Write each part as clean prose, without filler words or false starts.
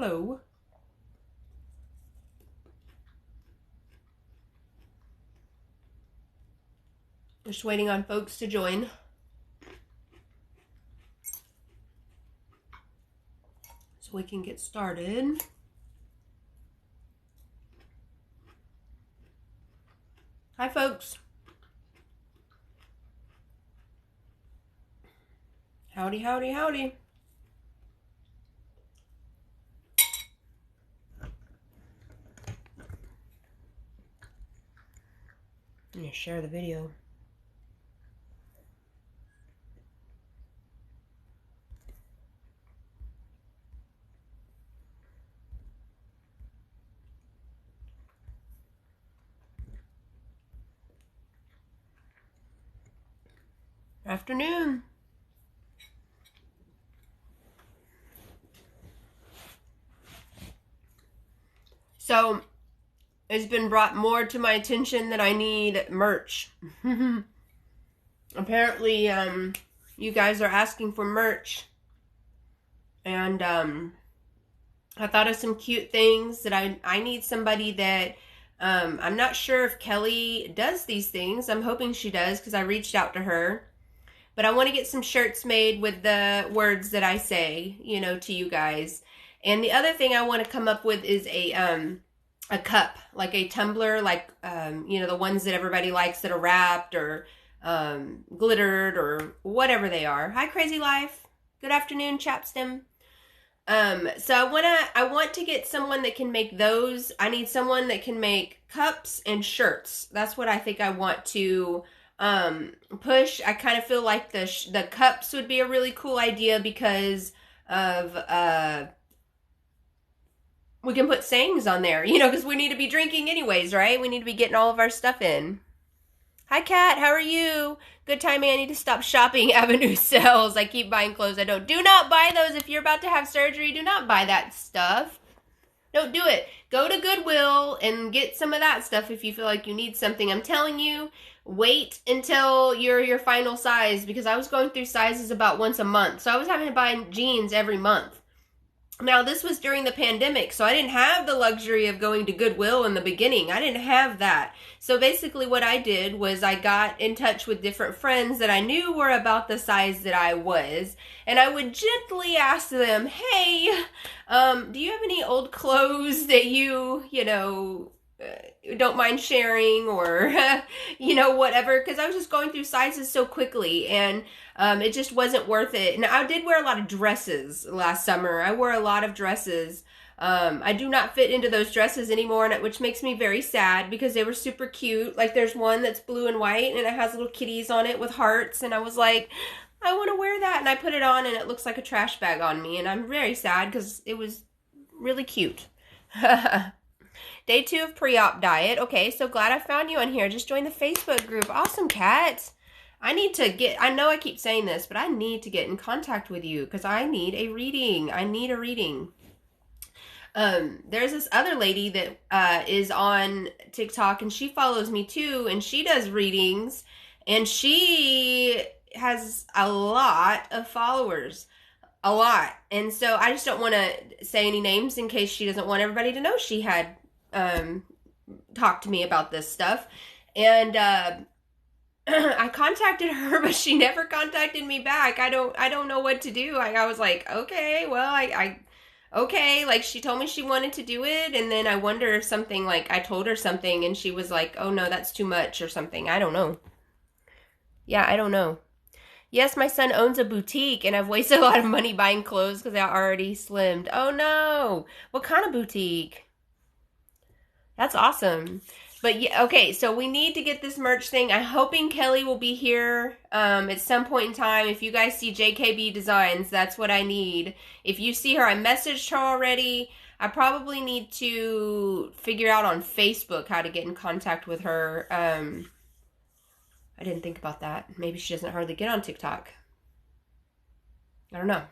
Hello. Just waiting on folks to join. So we can get started. Hi, folks. Howdy, howdy, howdy. I'm going to share the video. Afternoon. So, it's been brought more to my attention that I need merch. Apparently, you guys are asking for merch. And, I thought of some cute things that I need somebody that, I'm not sure if Kelly does these things. I'm hoping she does because I reached out to her. But I want to get some shirts made with the words that I say, you know, to you guys. And the other thing I want to come up with is a cup, like a tumbler, like, you know, the ones that everybody likes that are wrapped or glittered or whatever they are. Hi, Crazy Life. Good afternoon, Chapstem. So I want to get someone that can make those. I need someone that can make cups and shirts. That's what I think I want to push. I kind of feel like the cups would be a really cool idea because of we can put sayings on there, you know, because we need to be drinking anyways, right? We need to be getting all of our stuff in. Hi, Kat. How are you? Good timing. I need to stop shopping Avenue sales. I keep buying clothes I don't. Do not buy those. If you're about to have surgery, do not buy that stuff. Don't do it. Go to Goodwill and get some of that stuff if you feel like you need something. I'm telling you, wait until you're your final size, because I was going through sizes about once a month. So I was having to buy jeans every month. Now, this was during the pandemic, so I didn't have the luxury of going to Goodwill in the beginning. I didn't have that. So basically what I did was I got in touch with different friends that I knew were about the size that I was, and I would gently ask them, hey, do you have any old clothes that you know, don't mind sharing, or, you know, whatever, because I was just going through sizes so quickly, and it just wasn't worth it. And I did wear a lot of dresses last summer. I wore a lot of dresses. I do not fit into those dresses anymore, which makes me very sad because they were super cute. Like, there's one that's blue and white, and it has little kitties on it with hearts, and I was like, I want to wear that, and I put it on, and it looks like a trash bag on me, and I'm very sad because it was really cute. Day 2 of pre-op diet. Okay, so glad I found you on here. Just joined the Facebook group. Awesome, Kat. I need to get, I know I keep saying this, but I need to get in contact with you because I need a reading. I need a reading. There's this other lady that is on TikTok, and she follows me too, and she does readings, and she has a lot of followers. A lot. And so I just don't want to say any names in case she doesn't want everybody to know she had talked to me about this stuff. And I contacted her, but she never contacted me back. I don't know what to do. I was like, okay, well, okay, like, she told me she wanted to do it, and then I wonder if something, like, I told her something, and she was like, oh no, that's too much or something. I don't know. Yeah, I don't know. Yes, my son owns a boutique, and I've wasted a lot of money buying clothes because I already slimmed. Oh no! What kind of boutique? That's awesome. But yeah, okay, so we need to get this merch thing. I'm hoping Kelly will be here at some point in time. If you guys see JKB Designs, that's what I need. If you see her, I messaged her already. I probably need to figure out on Facebook how to get in contact with her. I didn't think about that. Maybe she doesn't hardly get on TikTok. I don't know.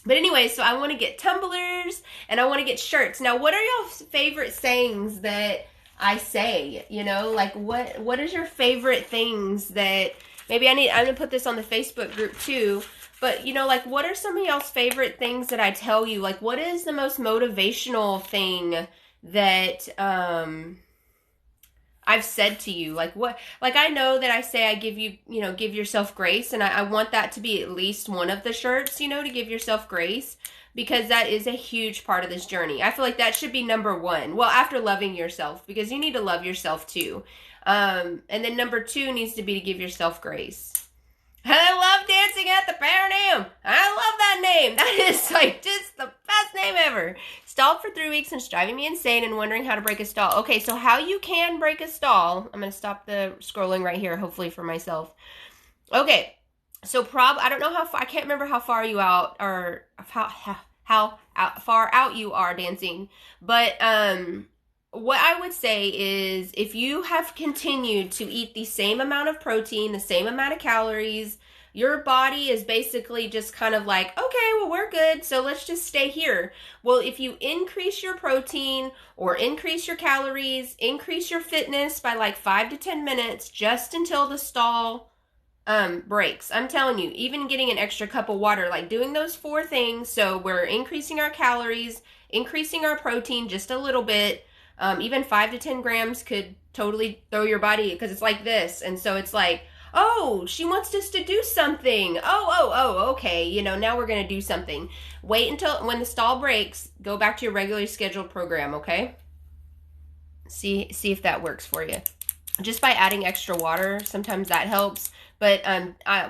But anyway, so I want to get tumblers and I want to get shirts. Now, what are y'all's favorite sayings that I say? You know, like, what is your favorite things that maybe I'm going to put this on the Facebook group too. But, you know, like, what are some of y'all's favorite things that I tell you? Like, what is the most motivational thing that I've said to you? Like, what, like, I know that I say I give you, you know, give yourself grace, and I want that to be at least one of the shirts, you know, to give yourself grace, because that is a huge part of this journey. I feel like that should be number one. Well, after loving yourself, because you need to love yourself too. And then number two needs to be to give yourself grace. I love dancing at the Paradigm. I love that name. That is like just the best name ever. Stalled for 3 weeks and it's driving me insane and wondering how to break a stall. Okay, so how you can break a stall. I'm going to stop the scrolling right here, hopefully for myself. Okay, so I don't know how far, I can't remember how far you out, or how far out you are dancing. But what I would say is, if you have continued to eat the same amount of protein, the same amount of calories, your body is basically just kind of like, okay, well, we're good, so let's just stay here. Well, if you increase your protein or increase your calories, increase your fitness by like 5 to 10 minutes just until the stall breaks. I'm telling you, even getting an extra cup of water, like doing those 4 things, so we're increasing our calories, increasing our protein just a little bit. Even 5 to 10 grams could totally throw your body, because it's like this. And so it's like, oh, she wants us to do something. Oh, okay. You know, now we're going to do something. Wait until when the stall breaks, go back to your regularly scheduled program, okay? See if that works for you. Just by adding extra water, sometimes that helps. But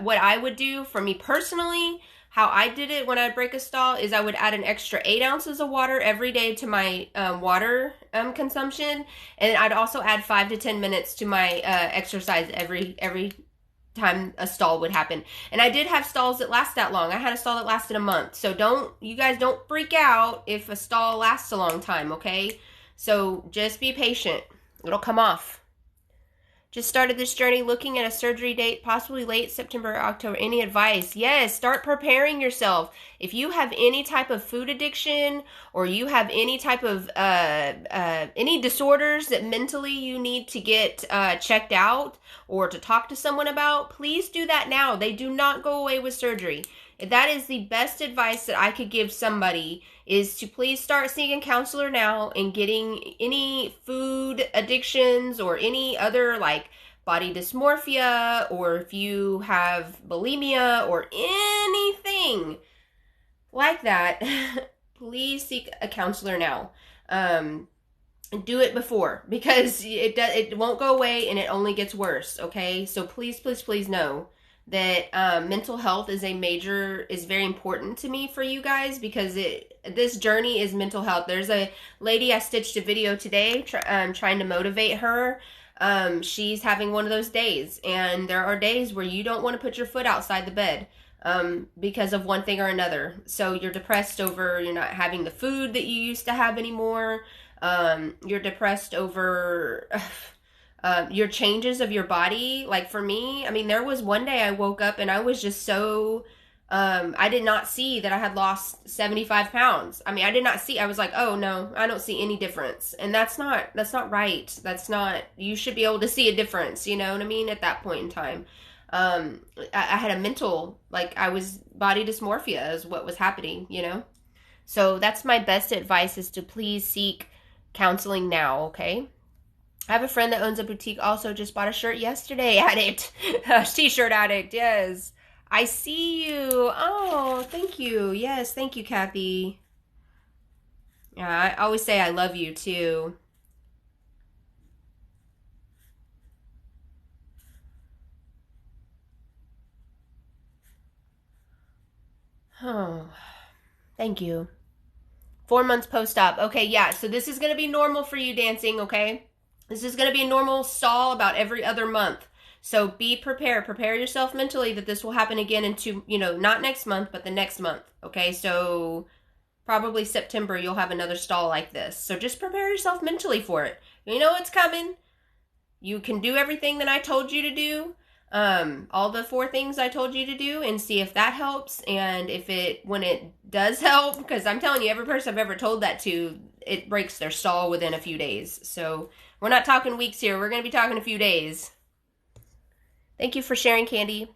what I would do for me personally, how I did it when I'd break a stall, is I would add an extra 8 ounces of water every day to my water consumption. And I'd also add 5 to 10 minutes to my exercise every time a stall would happen. And I did have stalls that last that long. I had a stall that lasted a month. So you guys don't freak out if a stall lasts a long time, okay? So just be patient. It'll come off. Just started this journey looking at a surgery date, possibly late September or October. Any advice? Yes, start preparing yourself. If you have any type of food addiction, or you have any type of any disorders that mentally you need to get checked out or to talk to someone about, please do that now. They do not go away with surgery. That is the best advice that I could give somebody, is to please start seeing a counselor now and getting any food addictions or any other like body dysmorphia, or if you have bulimia or anything like that, please seek a counselor now. Do it before, because it won't go away and it only gets worse, okay? So please know that mental health is very important to me for you guys, because this journey is mental health. There's a lady, I stitched a video today trying to motivate her. She's having one of those days, and there are days where you don't want to put your foot outside the bed because of one thing or another. So you're depressed over you're not having the food that you used to have anymore. You're depressed over your changes of your body. Like for me, I mean, there was one day I woke up and I was just so, I did not see that I had lost 75 pounds. I mean, I was like, oh no, I don't see any difference. And that's not right. You should be able to see a difference, you know what I mean? At that point in time, I had a mental, like I was body dysmorphia is what was happening, you know? So that's my best advice, is to please seek counseling now, okay? I have a friend that owns a boutique, also just bought a shirt yesterday. Addict. T-shirt addict, yes. I see you. Oh, thank you. Yes, thank you, Kathy. Yeah, I always say I love you, too. Oh, thank you. 4 months post-op. Okay, yeah, so this is going to be normal for you dancing, okay? This is going to be a normal stall about every other month. So be prepared. Prepare yourself mentally that this will happen again not next month, but the next month. Okay, so probably September you'll have another stall like this. So just prepare yourself mentally for it. You know it's coming. You can do everything that I told you to do. All the 4 things I told you to do, and see if that helps. And when it does help, because I'm telling you, every person I've ever told that to, it breaks their stall within a few days. So we're not talking weeks here. We're going to be talking a few days. Thank you for sharing, Candy.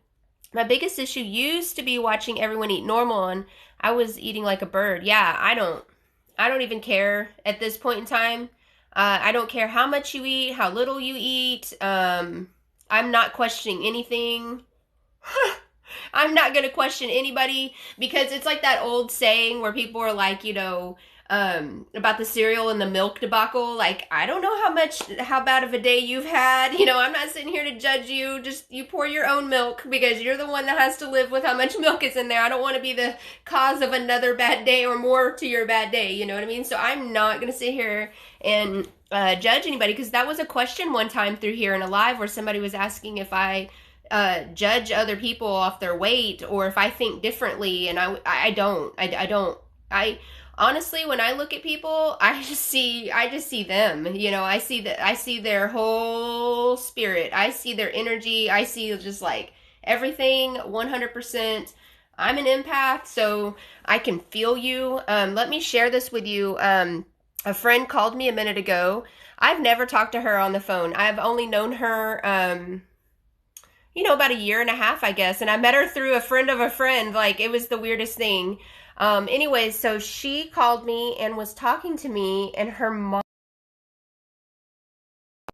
My biggest issue used to be watching everyone eat normal, and I was eating like a bird. Yeah, I don't even care at this point in time. I don't care how much you eat, how little you eat. I'm not questioning anything. I'm not going to question anybody, because it's like that old saying where people are like, about the cereal and the milk debacle. Like, I don't know how bad of a day you've had. I'm not sitting here to judge you. Just you pour your own milk, because you're the one that has to live with how much milk is in there. I don't want to be the cause of another bad day or more to your bad day. You know what I mean? So I'm not going to sit here and judge anybody, because that was a question one time through here in a live where somebody was asking if I judge other people off their weight or if I think differently, and I don't. I honestly, when I look at people, I just see them. I see their whole spirit. I see their energy. I see just like everything 100%. I'm an empath, so I can feel you. Let me share this with you. A friend called me a minute ago. I've never talked to her on the phone. I've only known her about a year and a half, I guess. And I met her through a friend of a friend. Like, it was the weirdest thing. Anyways, so she called me and was talking to me, and her mom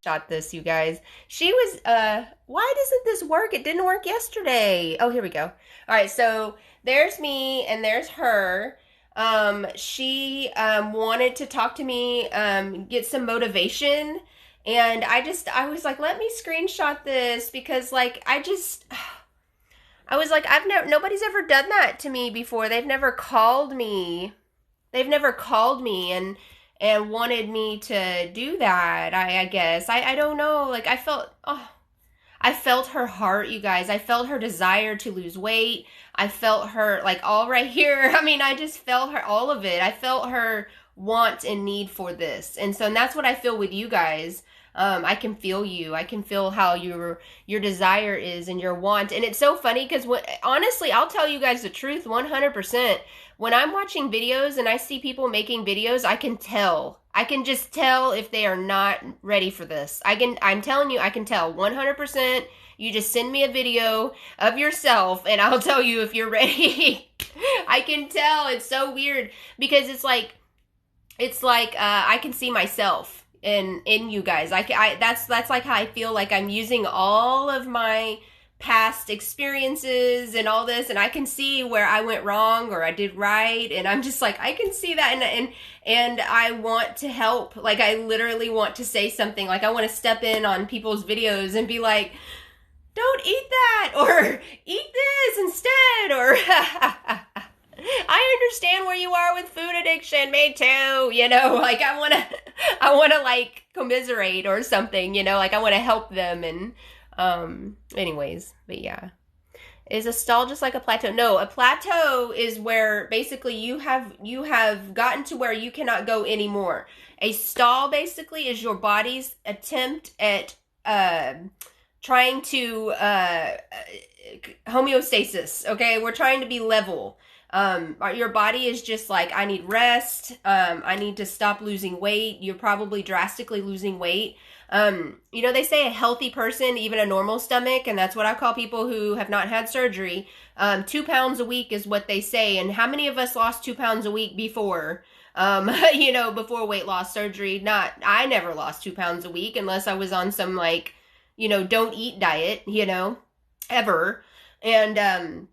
shot this, you guys. She was, why doesn't this work? It didn't work yesterday. Oh, here we go. All right, so there's me and there's her. She wanted to talk to me, get some motivation. And I was like, let me screenshot this, because like, I was like, nobody's ever done that to me before. They've never called me. And wanted me to do that. I guess. I don't know. Like, I felt her heart, you guys. I felt her desire to lose weight. I felt her, like, all right here. I mean, I just felt her, all of it. I felt her want and need for this. And that's what I feel with you guys. I can feel you. I can feel how your desire is and your want. And it's so funny because honestly, I'll tell you guys the truth 100%. When I'm watching videos and I see people making videos, I can tell. I can just tell if they are not ready for this. I'm telling you, I can tell 100%. You just send me a video of yourself and I'll tell you if you're ready. I can tell. It's so weird because it's like I can see myself in you guys. That's like how I feel like I'm using all of my past experiences and all this, and I can see where I went wrong or I did right, and I'm just like, I can see that, and I want to help. Like, I literally want to say something. Like, I want to step in on people's videos and be like, don't eat that, or eat this instead, or I understand where you are with food addiction. Me too. Like, I want to like commiserate or something, like I want to help them. And, anyways, but yeah. Is a stall just like a plateau? No, a plateau is where basically you have gotten to where you cannot go anymore. A stall basically is your body's attempt at, trying to, homeostasis. Okay. We're trying to be level. Your body is just like, I need rest. I need to stop losing weight. You're probably drastically losing weight. They say a healthy person, even a normal stomach, and that's what I call people who have not had surgery. 2 pounds a week is what they say. And how many of us lost 2 pounds a week before, before weight loss surgery? I never lost 2 pounds a week unless I was on some like, don't eat diet, ever. And,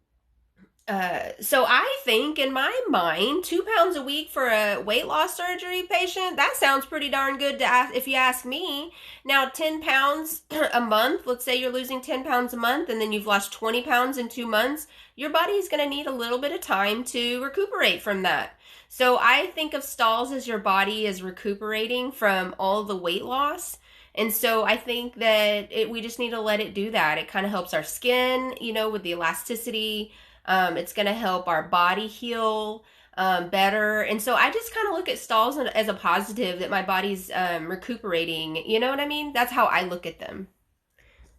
so I think in my mind, 2 pounds a week for a weight loss surgery patient, that sounds pretty darn good if you ask me. Now, 10 pounds a month, let's say you're losing 10 pounds a month and then you've lost 20 pounds in 2 months, your body's going to need a little bit of time to recuperate from that. So I think of stalls as your body is recuperating from all the weight loss. And so I think that we just need to let it do that. It kind of helps our skin, with the elasticity. It's going to help our body heal better. And so I just kind of look at stalls as a positive, that my body's recuperating. You know what I mean? That's how I look at them.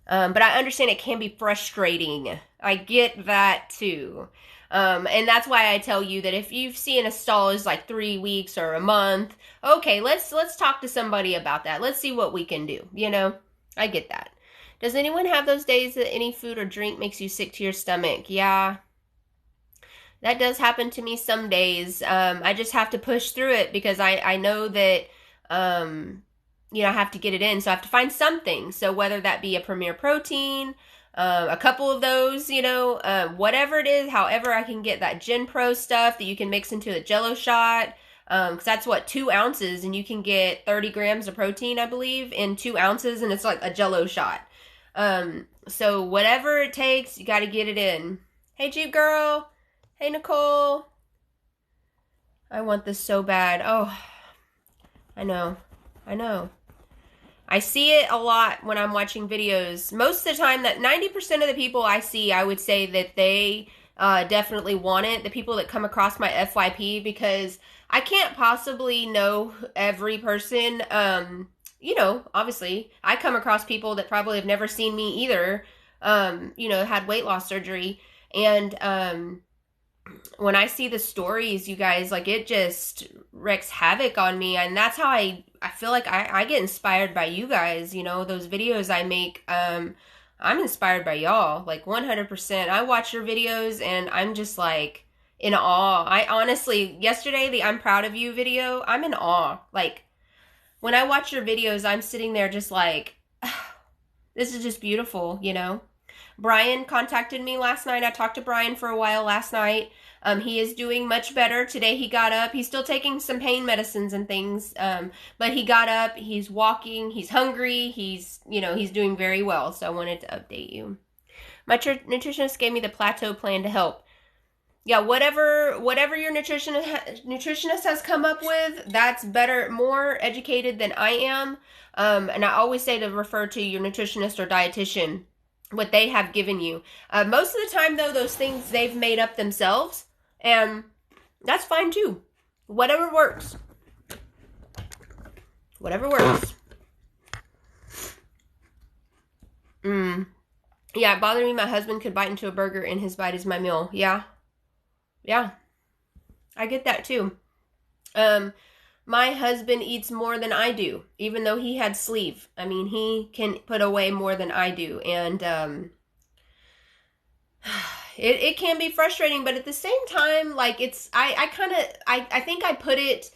But I understand it can be frustrating. I get that too. And that's why I tell you that if you've seen a stall is like 3 weeks or a month, okay, let's talk to somebody about that. Let's see what we can do. I get that. Does anyone have those days that any food or drink makes you sick to your stomach? Yeah, that does happen to me some days. I just have to push through it because I know that, I have to get it in. So I have to find something. So whether that be a Premier Protein, a couple of those, whatever it is, however I can get that Gen Pro stuff that you can mix into a Jello shot. Because that's what, 2 ounces, and you can get 30 grams of protein, I believe, in 2 ounces, and it's like a Jello shot. So whatever it takes, you got to get it in. Hey, Jeep girl. Hey, Nicole. I want this so bad. Oh, I know. I see it a lot when I'm watching videos. Most of the time, that 90% of the people I see, I would say that they definitely want it. The people that come across my FYP, because I can't possibly know every person. Obviously, I come across people that probably have never seen me either, had weight loss surgery. And when I see the stories, you guys, like, it just wreaks havoc on me. And that's how I feel like I get inspired by you guys. Those videos I make, I'm inspired by y'all, like 100%. I watch your videos and I'm just like in awe. I honestly, yesterday, the I'm proud of you video, I'm in awe. Like, when I watch your videos, I'm sitting there just like, this is just beautiful, Brian contacted me last night. I talked to Brian for a while last night. He is doing much better. Today he got up. He's still taking some pain medicines and things, but he got up. He's walking. He's hungry. He's doing very well. So I wanted to update you. My nutritionist gave me the plateau plan to help. Yeah, whatever your nutritionist has come up with, that's better, more educated than I am. And I always say to refer to your nutritionist or dietitian, what they have given you. Most of the time, though, those things they've made up themselves, and that's fine too. Whatever works. Yeah, it bothered me. My husband could bite into a burger, and his bite is my meal. Yeah, I get that too. My husband eats more than I do, even though he had sleeve. I mean, he can put away more than I do. And it can be frustrating, but at the same time, like, I think I put it,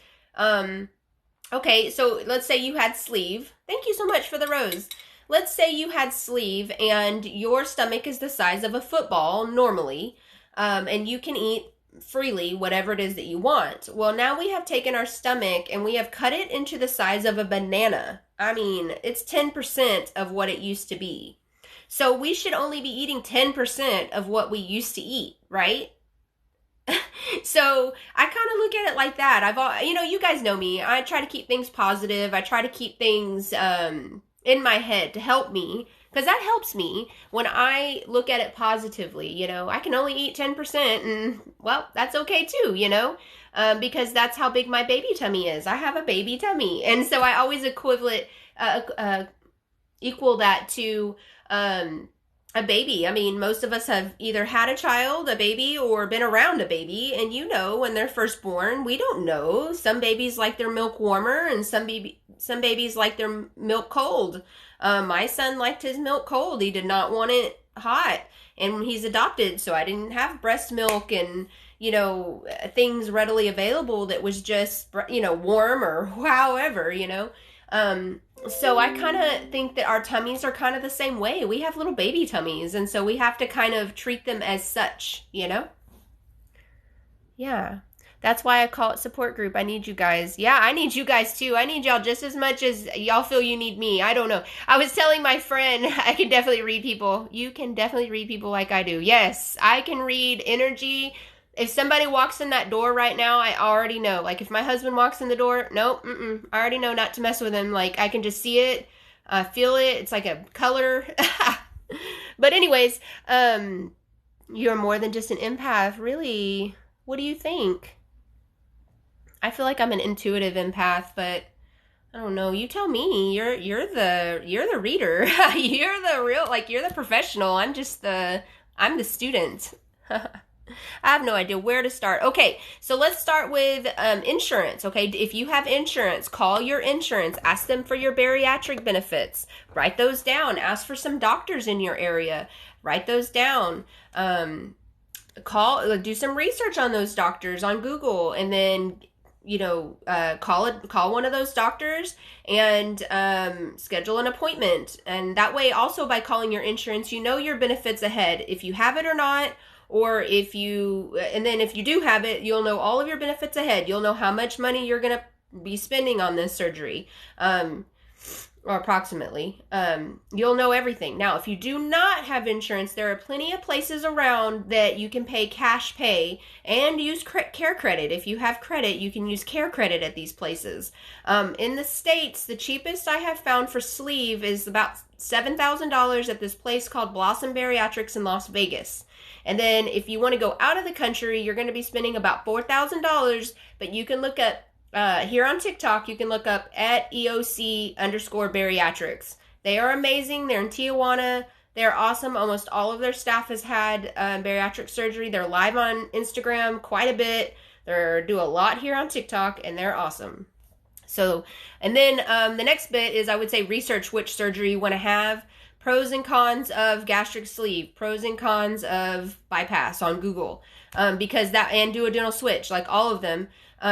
okay, so let's say you had sleeve. Thank you so much for the rose. Let's say you had sleeve and your stomach is the size of a football normally, and you can eat freely whatever it is that you want. Well, now we have taken our stomach and we have cut it into the size of a banana. I mean, it's 10% of what it used to be. So we should only be eating 10% of what we used to eat, right? So I kind of look at it like that. You guys know me. I try to keep things positive. I try to keep things in my head to help me, because that helps me when I look at it positively. I can only eat 10%, and, well, that's okay too, because that's how big my baby tummy is. I have a baby tummy, and so I always equal that to a baby. I mean, most of us have either had a child, a baby, or been around a baby, and when they're first born, we don't know. Some babies like their milk warmer, and some babies like their milk cold. My son liked his milk cold. He did not want it hot. And he's adopted, so I didn't have breast milk and, things readily available that was just, warm or however, So I kind of think that our tummies are kind of the same way. We have little baby tummies, and so we have to kind of treat them as such, Yeah. That's why I call it support group. I need you guys. Yeah, I need you guys too. I need y'all just as much as y'all feel you need me. I don't know. I was telling my friend, I can definitely read people. You can definitely read people like I do. Yes, I can read energy. If somebody walks in that door right now, I already know. Like, if my husband walks in the door, nope, I already know not to mess with him. Like, I can just see it, feel it. It's like a color. But anyways, you're more than just an empath. Really? What do you think? I feel like I'm an intuitive empath, but I don't know. You tell me. You're the reader. You're the professional. I'm the student. I have no idea where to start. Okay, so let's start with insurance. Okay, if you have insurance, call your insurance. Ask them for your bariatric benefits. Write those down. Ask for some doctors in your area. Write those down. Do some research on those doctors on Google, and then call one of those doctors and schedule an appointment. And that way, also by calling your insurance, you know your benefits ahead, if you have it or not. Or if you do have it, you'll know all of your benefits ahead. You'll know how much money you're going to be spending on this surgery, or approximately. You'll know everything. Now, if you do not have insurance, there are plenty of places around that you can pay cash pay and use care credit. If you have credit, you can use care credit at these places. In the States, the cheapest I have found for sleeve is about $7,000 at this place called Blossom Bariatrics in Las Vegas. And then if you want to go out of the country, you're going to be spending about $4,000, but you can look up, here on TikTok, you can look up at EOC_bariatrics. They are amazing. They're in Tijuana. They're awesome. Almost all of their staff has had bariatric surgery. They're live on Instagram quite a bit. They do a lot here on TikTok, and they're awesome. So, and then the next bit is, I would say, research which surgery you want to have. Pros and cons of gastric sleeve, pros and cons of bypass on Google, and duodenal switch, like all of them,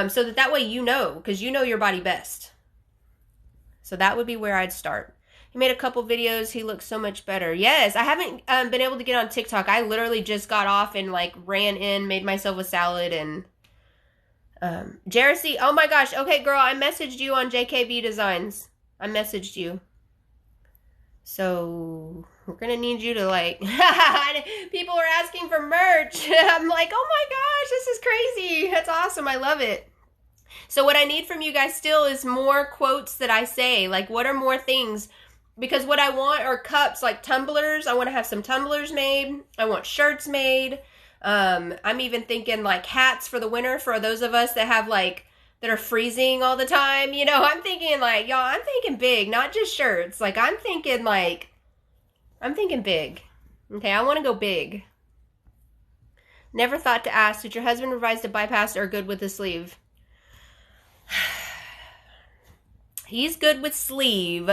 so that way you know, because you know your body best. So that would be where I'd start. He made a couple videos. He looks so much better. Yes, I haven't been able to get on TikTok. I literally just got off and ran in, made myself a salad, and Jersey. Oh my gosh. Okay, girl, I messaged you on JKB Designs. I messaged you. So we're gonna need you to people are asking for merch. I'm like, oh my gosh, this is crazy. That's awesome. I love it. So what I need from you guys still is more quotes that I say. Like, what are more things? Because what I want are cups, like tumblers. I want to have some tumblers made. I want shirts made. I'm even thinking hats for the winter for those of us that have that are freezing all the time. I'm thinking y'all, I'm thinking big, not just shirts. I'm thinking big. Okay, I want to go big. Never thought to ask, did your husband revise the bypass or good with the sleeve? He's good with sleeve,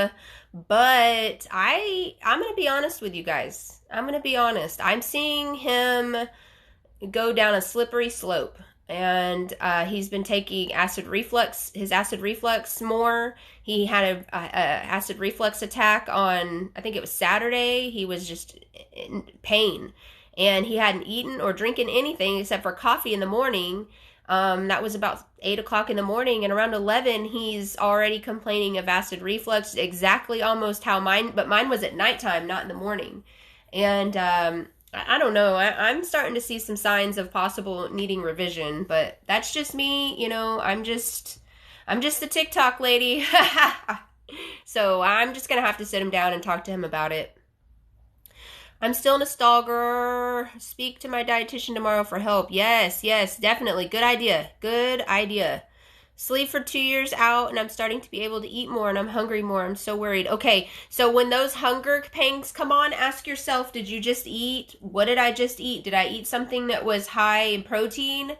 but I'm going to be honest with you guys. I'm going to be honest. I'm seeing him go down a slippery slope. And he's been taking his acid reflux more. He had a acid reflux attack on, I think it was Saturday. He was just in pain. And he hadn't eaten or drinking anything except for coffee in the morning. That was about 8 o'clock in the morning. And around 11, he's already complaining of acid reflux, exactly almost how mine was at nighttime, not in the morning. And I don't know. I'm starting to see some signs of possible needing revision, but that's just me. I'm just the TikTok lady. So I'm just going to have to sit him down and talk to him about it. I'm still in a stall, girl. Speak to my dietitian tomorrow for help. Yes, definitely. Good idea. Sleep for 2 years out, and I'm starting to be able to eat more, and I'm hungry more. I'm so worried. Okay, so when those hunger pangs come on, ask yourself, did you just eat? What did I just eat? Did I eat something that was high in protein?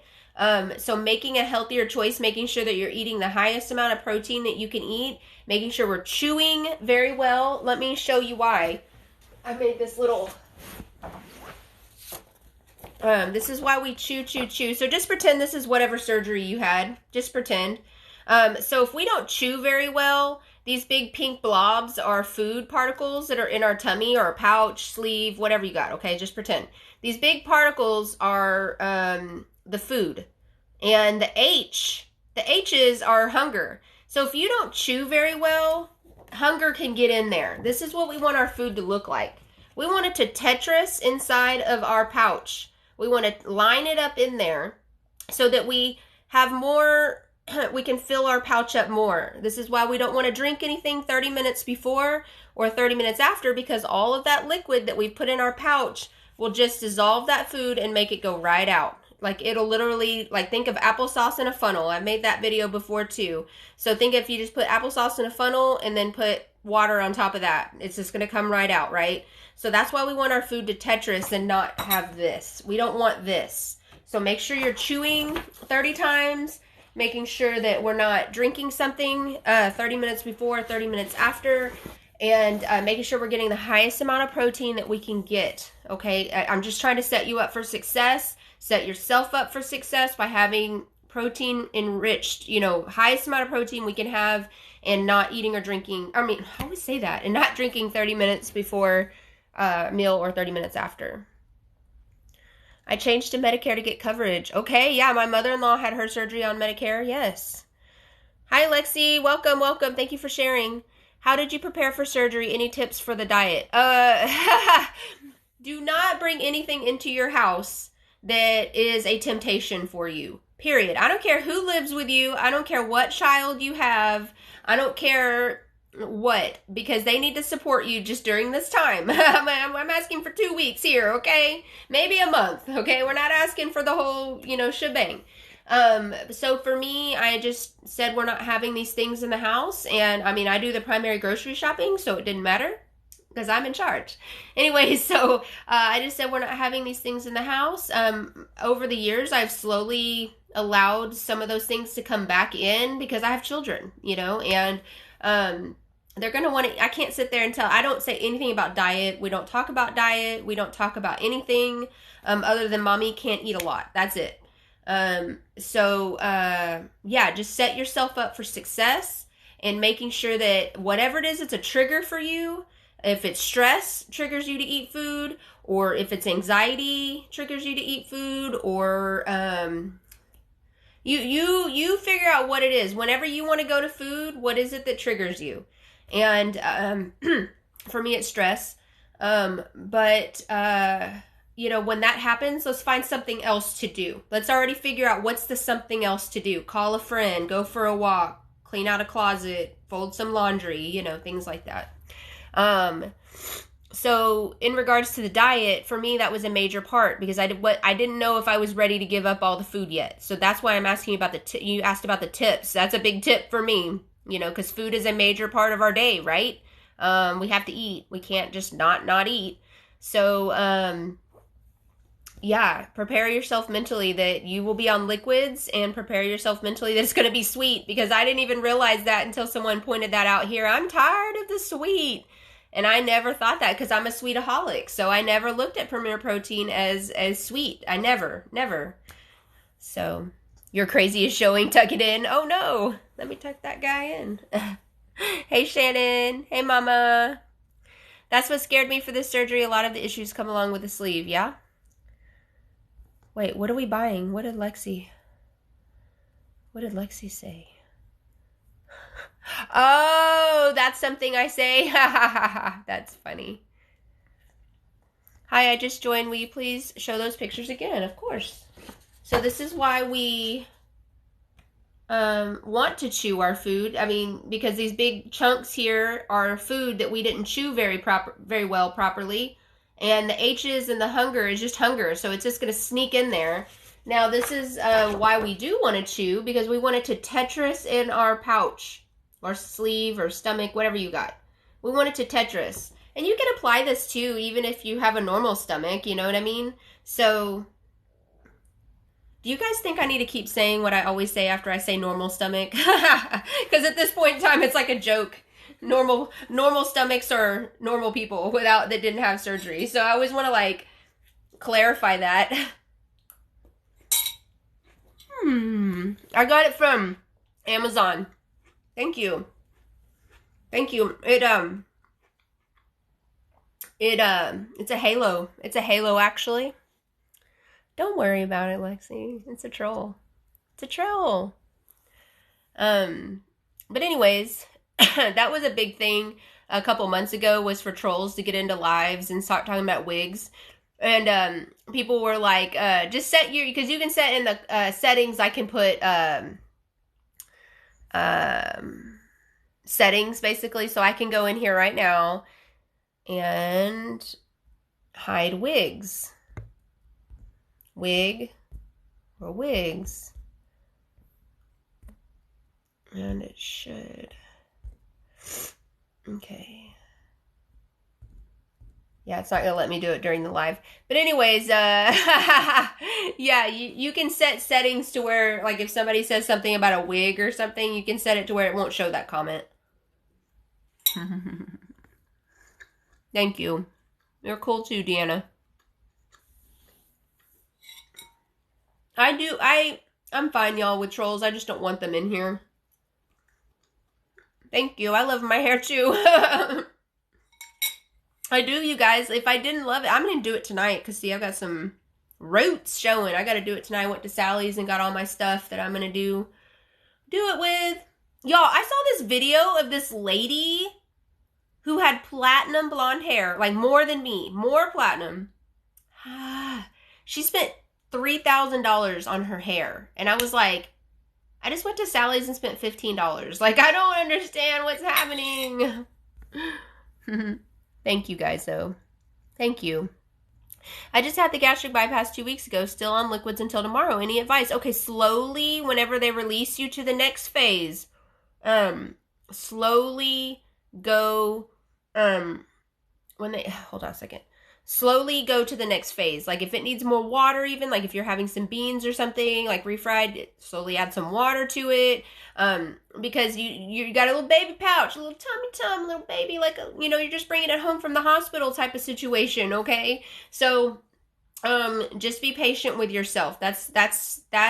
So making a healthier choice, making sure that you're eating the highest amount of protein that you can eat, making sure we're chewing very well. Let me show you why. I made this little... this is why we chew. So just pretend this is whatever surgery you had. Just pretend. So if we don't chew very well, these big pink blobs are food particles that are in our tummy or pouch, sleeve, whatever you got, okay? Just pretend. These big particles are the food. And the H's are hunger. So if you don't chew very well, hunger can get in there. This is what we want our food to look like. We want it to Tetris inside of our pouch. We want to line it up in there so that we have more, we can fill our pouch up more. This is why we don't want to drink anything 30 minutes before or 30 minutes after, because all of that liquid that we've put in our pouch will just dissolve that food and make it go right out. It'll literally, think of applesauce in a funnel. I made that video before too. So think if you just put applesauce in a funnel and then put water on top of that. It's just going to come right out, right? So that's why we want our food to Tetris and not have this. We don't want this. So make sure you're chewing 30 times, making sure that we're not drinking something 30 minutes before, 30 minutes after, and making sure we're getting the highest amount of protein that we can get, okay? I'm just trying to set you up for success. Set yourself up for success by having protein enriched, highest amount of protein we can have, and not eating or drinking. I always say that, and not drinking 30 minutes before meal or 30 minutes after. I changed to Medicare to get coverage. Okay, yeah, my mother-in-law had her surgery on Medicare. Yes. Hi, Lexi. Welcome, welcome. Thank you for sharing. How did you prepare for surgery? Any tips for the diet? Do not bring anything into your house that is a temptation for you. Period. I don't care who lives with you. I don't care what child you have. I don't care what, because they need to support you just during this time. I'm asking for 2 weeks here, okay? Maybe a month, okay? We're not asking for the whole, shebang. So for me, I just said we're not having these things in the house. And I do the primary grocery shopping, so it didn't matter because I'm in charge. Anyway, so I just said we're not having these things in the house. Over the years, I've slowly allowed some of those things to come back in because I have children, and they're going to want to, I can't sit there and I don't say anything about diet. We don't talk about diet. We don't talk about anything other than mommy can't eat a lot. That's it. Just set yourself up for success and making sure that whatever it is, it's a trigger for you. If it's stress triggers you to eat food, or if it's anxiety triggers you to eat food, or you figure out what it is. Whenever you want to go to food, what is it that triggers you? And for me, it's stress. When that happens, let's find something else to do. Let's already figure out what's the something else to do. Call a friend, go for a walk, clean out a closet, fold some laundry, things like that. So in regards to the diet, for me, that was a major part because I didn't know if I was ready to give up all the food yet. So that's why I'm asking about you asked about the tips. That's a big tip for me, because food is a major part of our day, right? We have to eat. We can't just not eat. So, prepare yourself mentally that you will be on liquids, and prepare yourself mentally that it's going to be sweet, because I didn't even realize that until someone pointed that out here. I'm tired of the sweet. And I never thought that because I'm a sweetaholic. So I never looked at Premier Protein as sweet. I never. So your crazy is showing. Tuck it in. Oh no. Let me tuck that guy in. Hey Shannon. Hey mama. That's what scared me for this surgery. A lot of the issues come along with the sleeve. Yeah? Wait, what are we buying? What did Lexi say? Oh, that's something I say. That's funny. Hi, I just joined. Will you please show those pictures again? Of course. So this is why we want to chew our food. Because these big chunks here are food that we didn't chew very well properly. And the H's and the hunger is just hunger. So it's just going to sneak in there. Now, this is why we do want to chew, because we want it to Tetris in our pouch or sleeve or stomach, whatever you got. We want it to Tetris. And you can apply this too, even if you have a normal stomach, you know what I mean? So, do you guys think I need to keep saying what I always say after I say normal stomach? Because at this point in time, it's like a joke. Normal stomachs are normal people that didn't have surgery. So I always want to clarify that. I got it from Amazon. Thank you. It's a halo. It's a halo, actually. Don't worry about it, Lexi. It's a troll. But anyways, that was a big thing a couple months ago, was for trolls to get into lives and start talking about wigs. And people were like, just set because you can set in the settings. I can put settings, basically, so I can go in here right now and hide wigs. Wig or wigs. And it should. Okay. Yeah, it's not gonna let me do it during the live. But anyways, yeah, you can set settings to where, like, if somebody says something about a wig or something, you can set it to where it won't show that comment. Thank you. You're cool too, Deanna. I'm fine, y'all, with trolls. I just don't want them in here. Thank you. I love my hair too. I do, you guys. If I didn't love it, I'm going to do it tonight because, see, I've got some roots showing. I got to do it tonight. I went to Sally's and got all my stuff that I'm going to do it with. Y'all, I saw this video of this lady who had platinum blonde hair, like more than me, more platinum. She spent $3,000 on her hair. And I was like, I just went to Sally's and spent $15. Like, I don't understand what's happening. Thank you guys, though. Thank you. I just had the gastric bypass 2 weeks ago, still on liquids until tomorrow. Any advice? Okay, slowly, whenever they release you to the next phase, slowly go, hold on a second. Slowly go to the next phase. Like, if it needs more water, even, like if you're having some beans or something, like refried, slowly add some water to it. Because you got a little baby pouch, a little tummy, little baby, like, you're just bringing it home from the hospital type of situation, okay? So, just be patient with yourself. That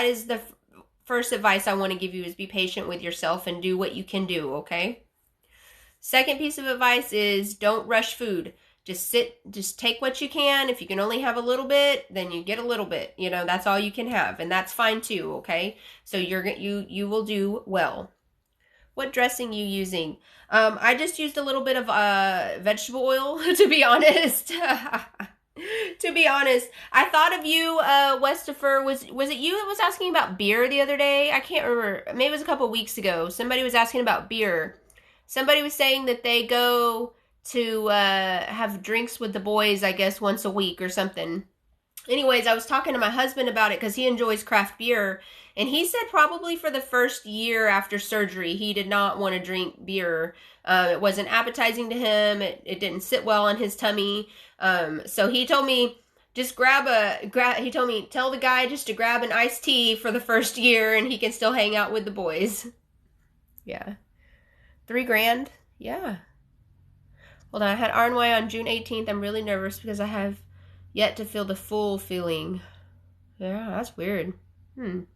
is the first advice I want to give you, is be patient with yourself and do what you can do, okay? Second piece of advice is don't rush food. Just take what you can. If you can only have a little bit, then you get a little bit. That's all you can have, and that's fine too, okay? So you will do well. What dressing you using? I just used a little bit of vegetable oil, to be honest. To be honest, I thought of you, Westifer. Was it you that was asking about beer the other day? I can't remember. Maybe it was a couple weeks ago. Somebody was asking about beer. Somebody was saying that they go to have drinks with the boys, I guess, once a week or something. Anyways, I was talking to my husband about it because he enjoys craft beer, and he said probably for the first year after surgery, he did not want to drink beer. It wasn't appetizing to him. It didn't sit well on his tummy. So he told me, just he told me, tell the guy just to grab an iced tea for the first year and he can still hang out with the boys. Yeah. $3,000? Yeah. Hold on, I had RNY on June 18th. I'm really nervous because I have yet to feel the full feeling. Yeah, that's weird. Man,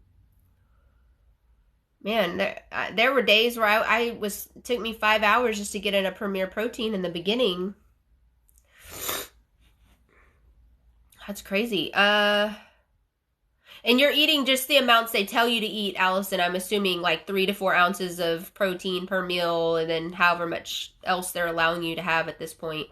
there were days where it took me 5 hours just to get in a Premier Protein in the beginning. That's crazy. And you're eating just the amounts they tell you to eat, Allison. I'm assuming like 3 to 4 ounces of protein per meal, and then however much else they're allowing you to have at this point.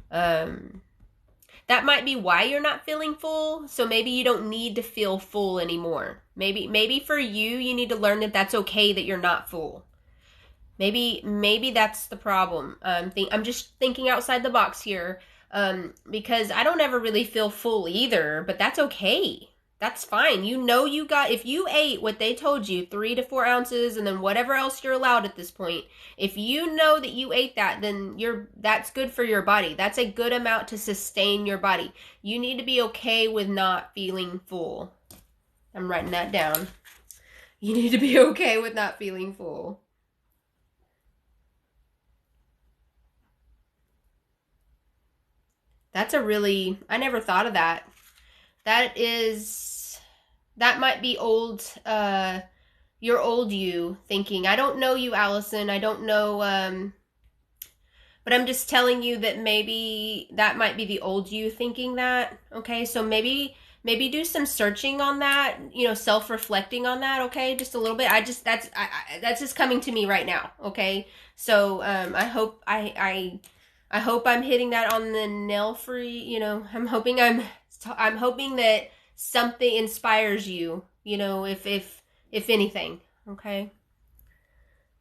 That might be why you're not feeling full. So maybe you don't need to feel full anymore. Maybe for you need to learn that that's okay that you're not full. Maybe that's the problem. I'm just thinking outside the box here, because I don't ever really feel full either, but that's okay. That's fine. If you ate what they told you, 3 to 4 ounces, and then whatever else you're allowed at this point, if you know that you ate that, then that's good for your body. That's a good amount to sustain your body. You need to be okay with not feeling full. I'm writing that down. You need to be okay with not feeling full. I never thought of that. That might be old, your old you thinking. I don't know you, Allison. I don't know, but I'm just telling you that maybe that might be the old you thinking that, okay? So maybe do some searching on that, self-reflecting on that, okay? Just a little bit. That's just coming to me right now, okay? So, I hope I'm hitting that on the nail for you. I'm hoping that something inspires you, if anything, okay?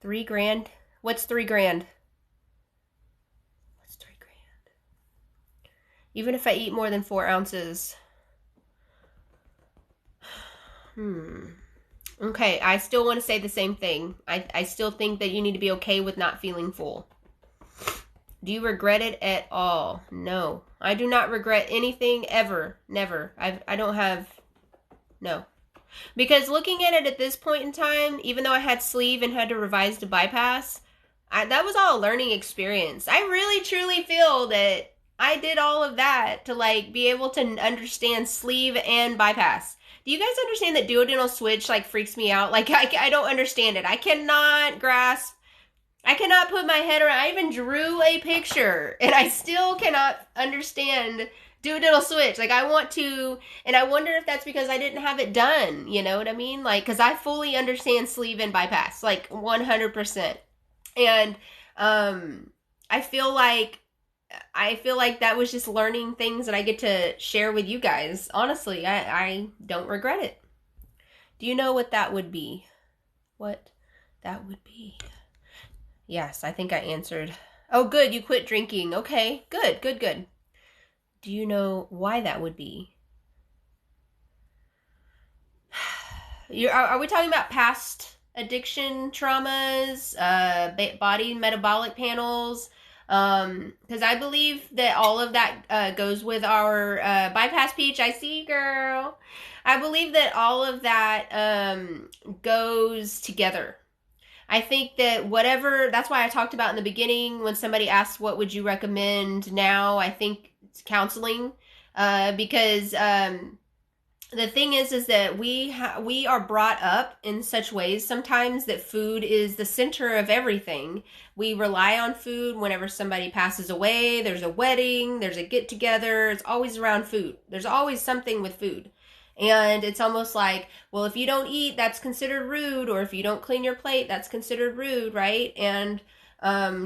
$3,000. What's $3,000? What's $3,000? Even if I eat more than 4 ounces. Okay, I still want to say the same thing. I still think that you need to be okay with not feeling full. Do you regret it at all? No. I do not regret anything ever. Never. I don't have... No. Because looking at it at this point in time, even though I had sleeve and had to revise to bypass, that was all a learning experience. I really truly feel that I did all of that to like be able to understand sleeve and bypass. Do you guys understand that duodenal switch like freaks me out? Like I don't understand it. I cannot grasp. I cannot put my head around. I even drew a picture and I still cannot understand duodenal switch. Like I want to, and I wonder if that's because I didn't have it done. You know what I mean? Like, cause I fully understand sleeve and bypass, like 100%. And, I feel like that was just learning things that I get to share with you guys. Honestly, I don't regret it. Do you know what that would be? What that would be? Yes, I think I answered. Oh, good. You quit drinking. Okay, good. Do you know why that would be? Are we talking about past addiction traumas, body metabolic panels? Because I believe that all of that goes with our bypass peach. I see, girl. I believe that all of that goes together. I think that whatever, that's why I talked about in the beginning when somebody asked what would you recommend now, I think it's counseling, because the thing is that we are brought up in such ways sometimes that food is the center of everything. We rely on food whenever somebody passes away, there's a wedding, there's a get together, it's always around food. There's always something with food. And it's almost like, well, if you don't eat, that's considered rude, or if you don't clean your plate, that's considered rude, right? And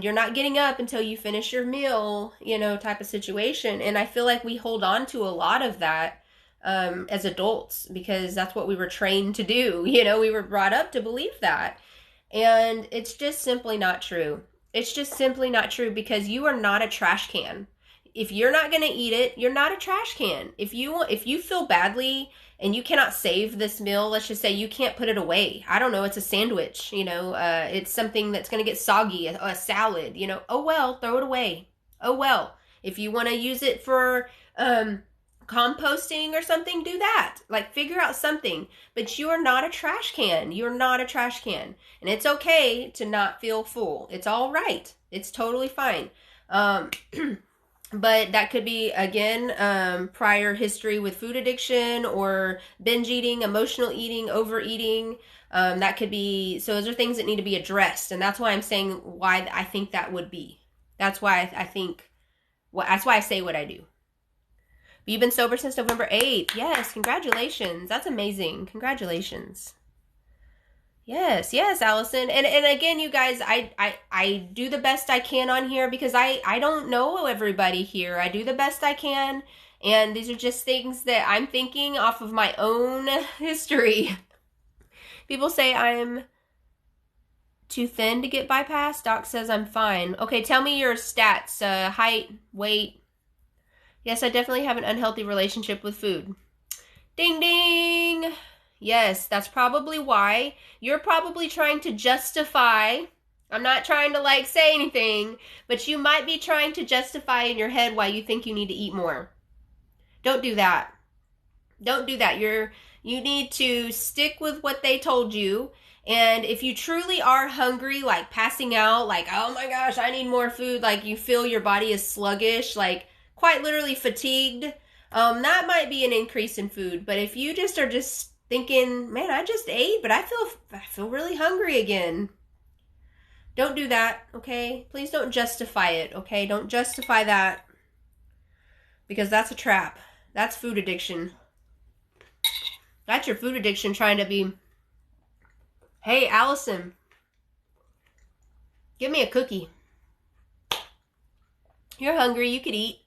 you're not getting up until you finish your meal, you know, type of situation. And I feel like we hold on to a lot of that as adults because that's what we were trained to do. You know, we were brought up to believe that. And it's just simply not true. It's just simply not true because you are not a trash can. If you're not going to eat it, you're not a trash can. If you feel badly and you cannot save this meal, let's just say you can't put it away. I don't know, it's a sandwich, you know, it's something that's going to get soggy, a salad, you know. Oh well, throw it away. Oh well. If you want to use it for composting or something, do that. Like figure out something. But you are not a trash can. You're not a trash can. And it's okay to not feel full. It's all right. It's totally fine. But that could be, again, prior history with food addiction or binge eating, emotional eating, overeating. That could be, so those are things that need to be addressed. And that's why I'm saying why I think that would be. That's why I think, that's why I say what I do. But you've been sober since November 8th. Yes, congratulations. That's amazing. Congratulations. Yes, Allison. And again, you guys, I do the best I can on here because I don't know everybody here. I do the best I can. And these are just things that I'm thinking off of my own history. People say I'm too thin to get bypassed. Doc says I'm fine. Okay, tell me your stats. Height, weight. Yes, I definitely have an unhealthy relationship with food. Ding, ding. Yes, that's probably why. You're probably trying to justify. I'm not trying to like say anything, but you might be trying to justify in your head why you think you need to eat more. Don't do that. Don't do that. You need to stick with what they told you. And if you truly are hungry, like passing out, like, oh my gosh, I need more food, like you feel your body is sluggish, like quite literally fatigued, that might be an increase in food. But if you just are just thinking, man, I just ate, but I feel really hungry again. Don't do that, okay? Please don't justify it, okay? Don't justify that because that's a trap. That's food addiction. That's your food addiction trying to be, hey, Allison, give me a cookie. You're hungry, you could eat.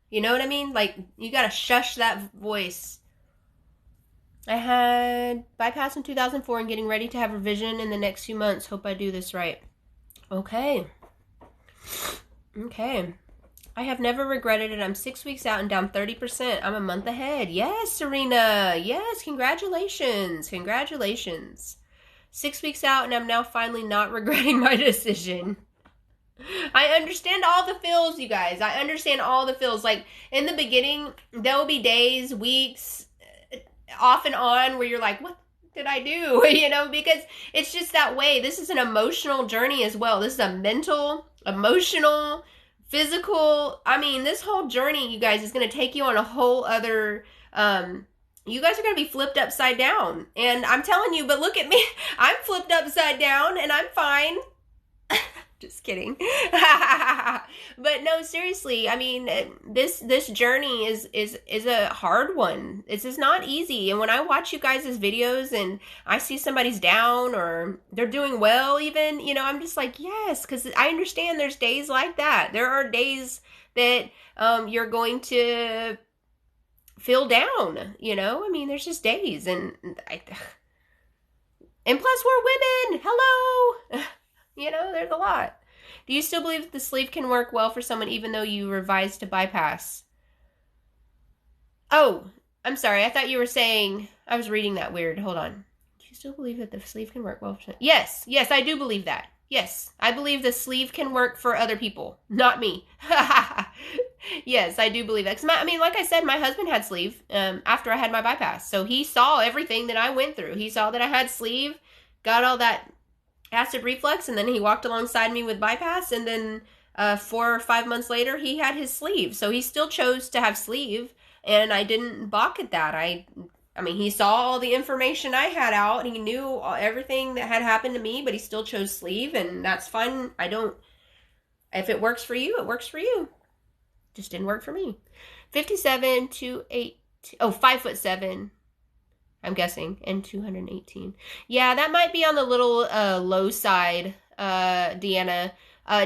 You know what I mean? Like, you gotta shush that voice. I had bypass in 2004 and getting ready to have revision in the next few months. Hope I do this right. Okay. I have never regretted it. I'm 6 weeks out and down 30%. I'm a month ahead. Yes, Serena. Yes, congratulations. 6 weeks out and I'm now finally not regretting my decision. I understand all the feels, you guys. I understand all the feels. Like in the beginning, there will be days, weeks, off and on where you're like, what did I do? Because it's just that way. This is an emotional journey as well. This is a mental, emotional, physical. I mean, this whole journey, you guys, is going to take you on a whole other, you guys are going to be flipped upside down. And I'm telling you, but look at me. I'm flipped upside down and I'm fine. Just kidding. But no, seriously, I mean, this journey is a hard one. This is not easy. And when I watch you guys' videos and I see somebody's down or they're doing well even, I'm just like, yes, because I understand there's days like that. There are days that you're going to feel down, I mean, there's just days. And plus we're women. Hello. There's a lot. Do you still believe that the sleeve can work well for someone even though you revised to bypass? Oh, I'm sorry. I thought you were saying, I was reading that weird. Hold on. Do you still believe that the sleeve can work well for someone? Yes, I do believe that. Yes, I believe the sleeve can work for other people, not me. Yes, I do believe that. 'Cause like I said, my husband had sleeve after I had my bypass. So he saw everything that I went through. He saw that I had sleeve, got all that acid reflux, and then he walked alongside me with bypass, and then 4 or 5 months later he had his sleeve. So he still chose to have sleeve, and I didn't balk at that. I mean, he saw all the information I had out, and he knew everything that had happened to me, but he still chose sleeve, and that's fine. If it works for you, it works for you. Just didn't work for me. 57 to 8, 5'7", I'm guessing, and 218. Yeah, that might be on the little low side, Deanna.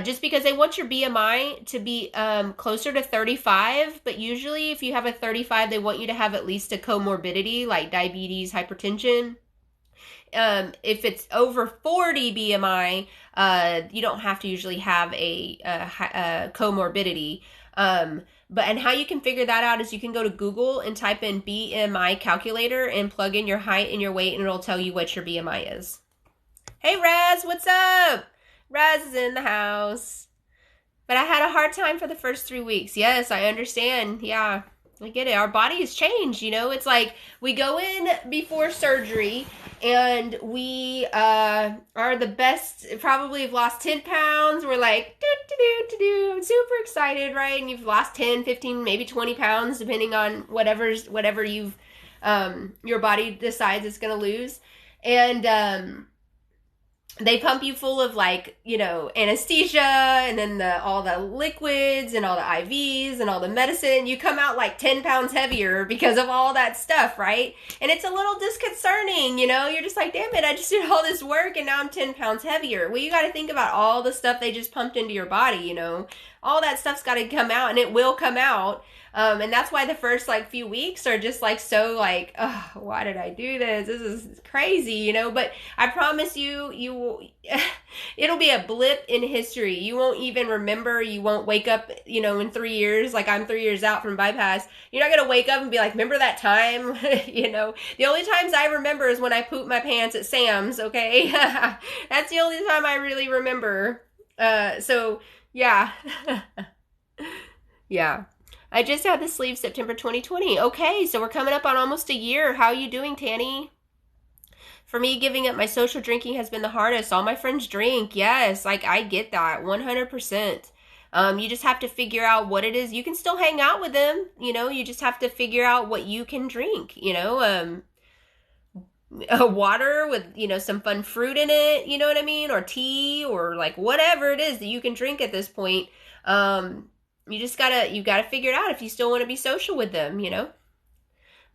Just because they want your BMI to be closer to 35, but usually if you have a 35, they want you to have at least a comorbidity like diabetes, hypertension. If it's over 40 BMI, you don't have to usually have a comorbidity. And how you can figure that out is you can go to Google and type in BMI calculator and plug in your height and your weight, and it'll tell you what your BMI is. Hey, Raz, what's up? Raz is in the house. But I had a hard time for the first 3 weeks. Yes, I understand. Yeah, I get it. Our body has changed, It's like we go in before surgery and we are the best, probably have lost 10 pounds. We're like, I'm super excited, right? And you've lost 10, 15, maybe 20 pounds, depending on whatever you've, your body decides it's going to lose. And, they pump you full of anesthesia and then all the liquids and all the IVs and all the medicine. You come out like 10 pounds heavier because of all that stuff, right? And it's a little disconcerting, You're just like, damn it, I just did all this work and now I'm 10 pounds heavier. Well, you got to think about all the stuff they just pumped into your body, All that stuff's got to come out, and it will come out. And that's why the first few weeks are just so oh, why did I do this? This is crazy, But I promise you will, it'll be a blip in history. You won't even remember. You won't wake up, in 3 years, like I'm 3 years out from bypass. You're not going to wake up and be like, remember that time? The only times I remember is when I pooped my pants at Sam's, okay? That's the only time I really remember. So yeah. Yeah. I just had the sleeve September 2020. Okay, so we're coming up on almost a year. How are you doing, Tanny? For me, giving up my social drinking has been the hardest. All my friends drink. Yes, I get that. 100%. You just have to figure out what it is. You can still hang out with them. You just have to figure out what you can drink, water with, some fun fruit in it, you know what I mean? Or tea or whatever it is that you can drink at this point. You gotta figure it out if you still want to be social with them, I'm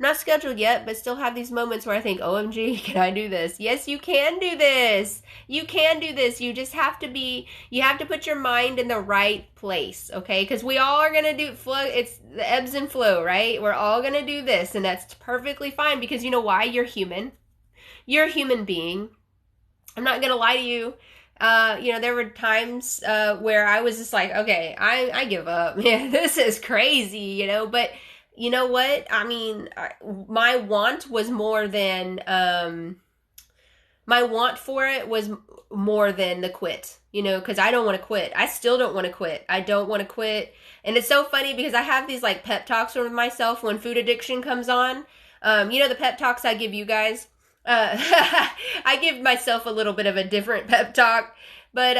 not scheduled yet, but still have these moments where I think, OMG, can I do this? Yes, you can do this. You can do this. You just have to put your mind in the right place, okay? Because we all are going to do flow. It's the ebbs and flow, right? We're all going to do this, and that's perfectly fine because you know why? You're human. You're a human being. I'm not going to lie to you. There were times where I was just like, okay, I give up. Man, this is crazy, but you know what? I mean, my want was more than my want for it was more than the quit, you know, because I don't want to quit. I still don't want to quit. I don't want to quit. And it's so funny because I have these like pep talks with myself when food addiction comes on. You know, the pep talks I give you guys. I give myself a little bit of a different pep talk, but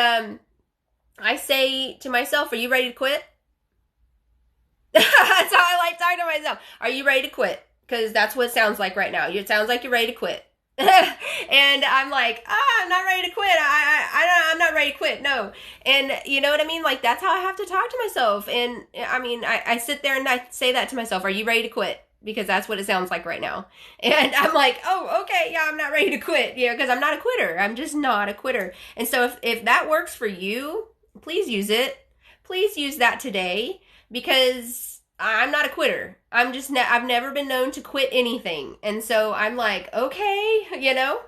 I say to myself, "Are you ready to quit?" That's how I like talking to myself. Are you ready to quit? Because that's what it sounds like right now. It sounds like you're ready to quit. And I'm like, I'm not ready to quit. I'm not ready to quit. No. And you know what I mean? Like, that's how I have to talk to myself. And I mean, I sit there and I say that to myself. Are you ready to quit? Because that's what it sounds like right now. And I'm like, oh, okay, yeah, I'm not ready to quit. You know, because I'm not a quitter. I'm just not a quitter. And so if that works for you, please use it. Please use that today because I'm not a quitter. I've never been known to quit anything. And so I'm like, okay, you know,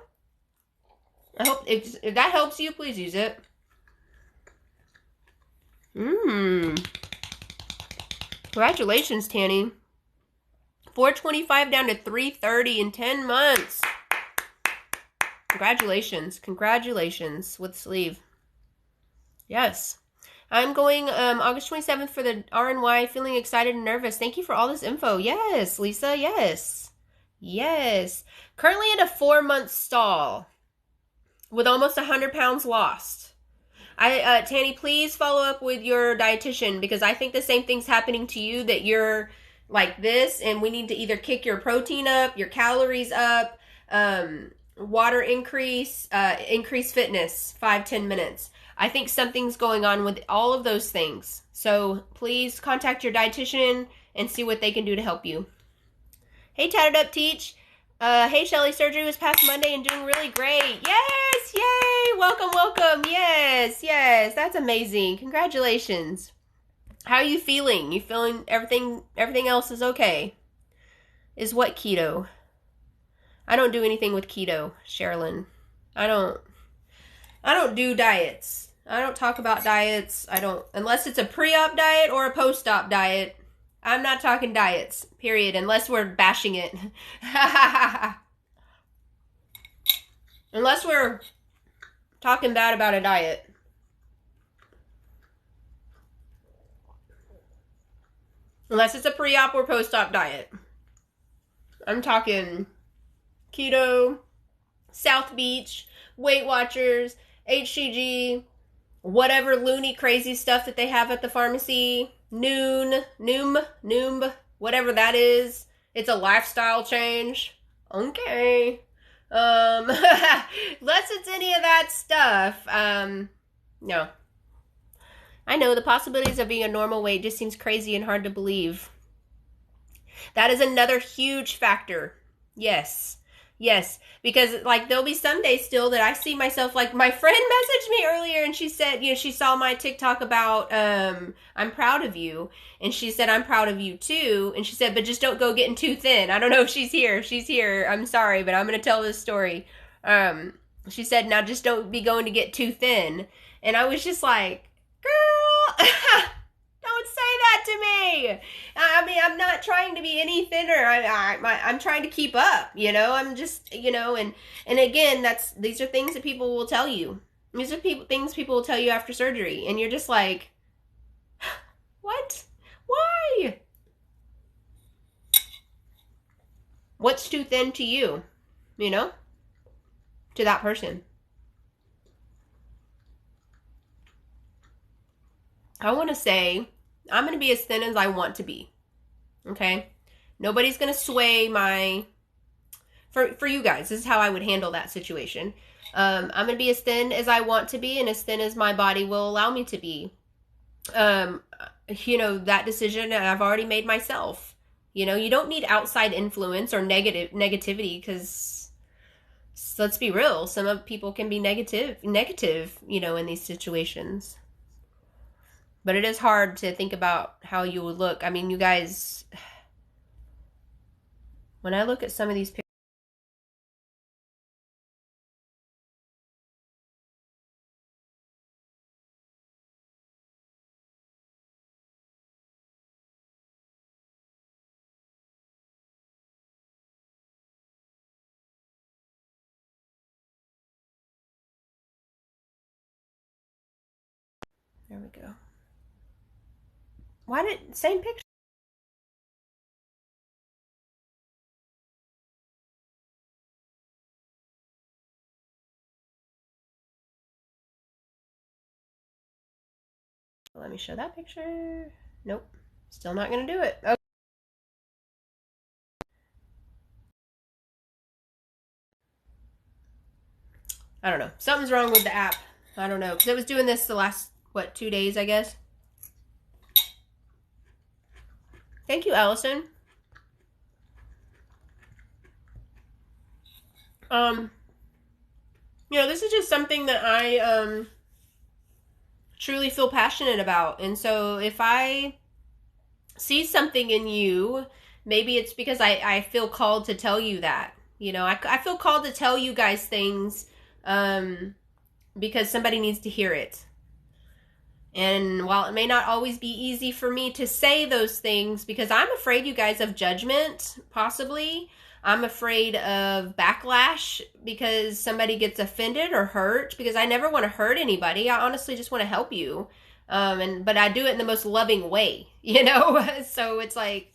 I hope if that helps you, please use it. Congratulations, Tanny. 425 down to 330 in 10 months. Congratulations. Congratulations with sleeve. Yes. I'm going August 27th for the RNY, feeling excited and nervous. Thank you for all this info. Yes, Lisa, yes. Yes. Currently in a 4-month stall with almost 100 pounds lost. Tanny, please follow up with your dietitian because I think the same thing's happening to you, that you're like this, and we need to either kick your protein up, your calories up, water increase fitness, 5-10 minutes. I think something's going on with all of those things. So please contact your dietitian and see what they can do to help you. Hey, Tatted Up Teach. Hey, Shelly. Surgery was past Monday and doing really great. Yes, yay. Welcome, welcome. Yes, yes. That's amazing. Congratulations. How are you feeling? You feeling everything else is okay? Is what keto? I don't do anything with keto, Sherilyn. I don't do diets. I don't talk about diets. I don't, unless it's a pre-op diet or a post-op diet. I'm not talking diets, period, unless we're bashing it. Unless we're talking bad about a diet. Unless it's a pre-op or post-op diet. I'm talking keto, South Beach, Weight Watchers, HCG, whatever loony crazy stuff that they have at the pharmacy, Noom, whatever that is. It's a lifestyle change. Okay. Unless it's any of that stuff, no. I know the possibilities of being a normal weight just seems crazy and hard to believe. That is another huge factor. Yes. Yes, because like there'll be some days still that I see myself, like my friend messaged me earlier and she said, you know, she saw my TikTok about I'm proud of you, and she said I'm proud of you too, and she said but just don't go getting too thin. I don't know if she's here. If she's here, I'm sorry, but I'm going to tell this story. She said now just don't be going to get too thin. And I was just like, girl, don't say that to me. I mean, I'm not trying to be any thinner. I'm trying to keep up, you know. I'm just, you know, and again, these are things that people will tell you. These are things people will tell you after surgery, and you're just like, what? Why? What's too thin to you? You know, to that person. I want to say I'm going to be as thin as I want to be. Okay? Nobody's going to sway my... For you guys, this is how I would handle that situation. I'm going to be as thin as I want to be and as thin as my body will allow me to be. You know, that decision I've already made myself. You know, you don't need outside influence or negativity because... let's be real, some people can be negative, you know, in these situations. But it is hard to think about how you would look. I mean, you guys, when I look at some of these pictures, There we go. Why did, same picture? Let me show that picture. Nope. Still not going to do it. Okay. I don't know. Something's wrong with the app. I don't know. Because it was doing this the last, what, 2 days, I guess. Thank you, Allison. You know, this is just something that I truly feel passionate about. And so if I see something in you, maybe it's because I feel called to tell you that. You know, I feel called to tell you guys things because somebody needs to hear it. And while it may not always be easy for me to say those things, because I'm afraid, you guys, of judgment, possibly. I'm afraid of backlash because somebody gets offended or hurt, because I never want to hurt anybody. I honestly just want to help you. But I do it in the most loving way, you know? So it's like,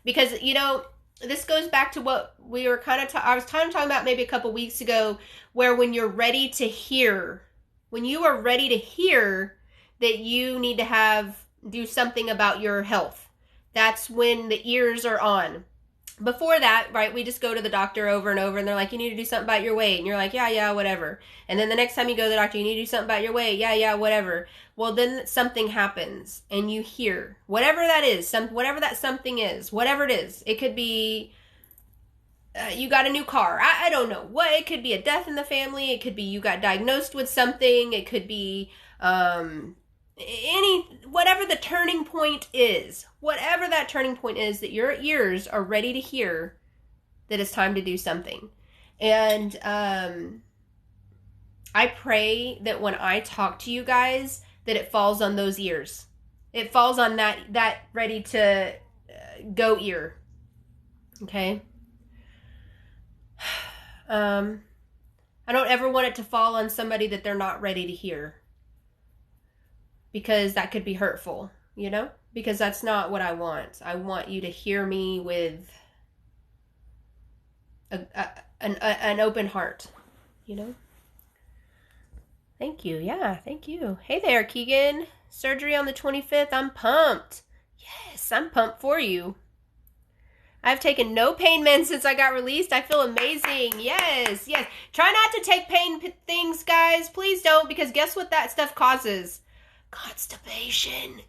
because, you know, this goes back to what we were I was kind of talking about maybe a couple weeks ago, where when you're ready to hear, when you are ready to hear that you need to do something about your health, that's when the ears are on. Before that, right, we just go to the doctor over and over, and they're like, you need to do something about your weight. And you're like, yeah, whatever. And then the next time you go to the doctor, you need to do something about your weight. Yeah, whatever. Well, then something happens, and you hear whatever that is, whatever that something is, whatever it is. It could be you got a new car. I don't know. What? It could be a death in the family. It could be you got diagnosed with something. It could be whatever the turning point is, whatever that turning point is, that your ears are ready to hear that it's time to do something. And I pray that when I talk to you guys, that it falls on those ears. It falls on that ready to go ear. Okay? I don't ever want it to fall on somebody that they're not ready to hear, because that could be hurtful, you know? Because that's not what I want. I want you to hear me with an open heart, you know? Thank you. Yeah, thank you. Hey there, Keegan. Surgery on the 25th. I'm pumped. Yes, I'm pumped for you. I've taken no pain meds since I got released. I feel amazing. Yes. Try not to take pain things, guys. Please don't, because guess what that stuff causes? Constipation.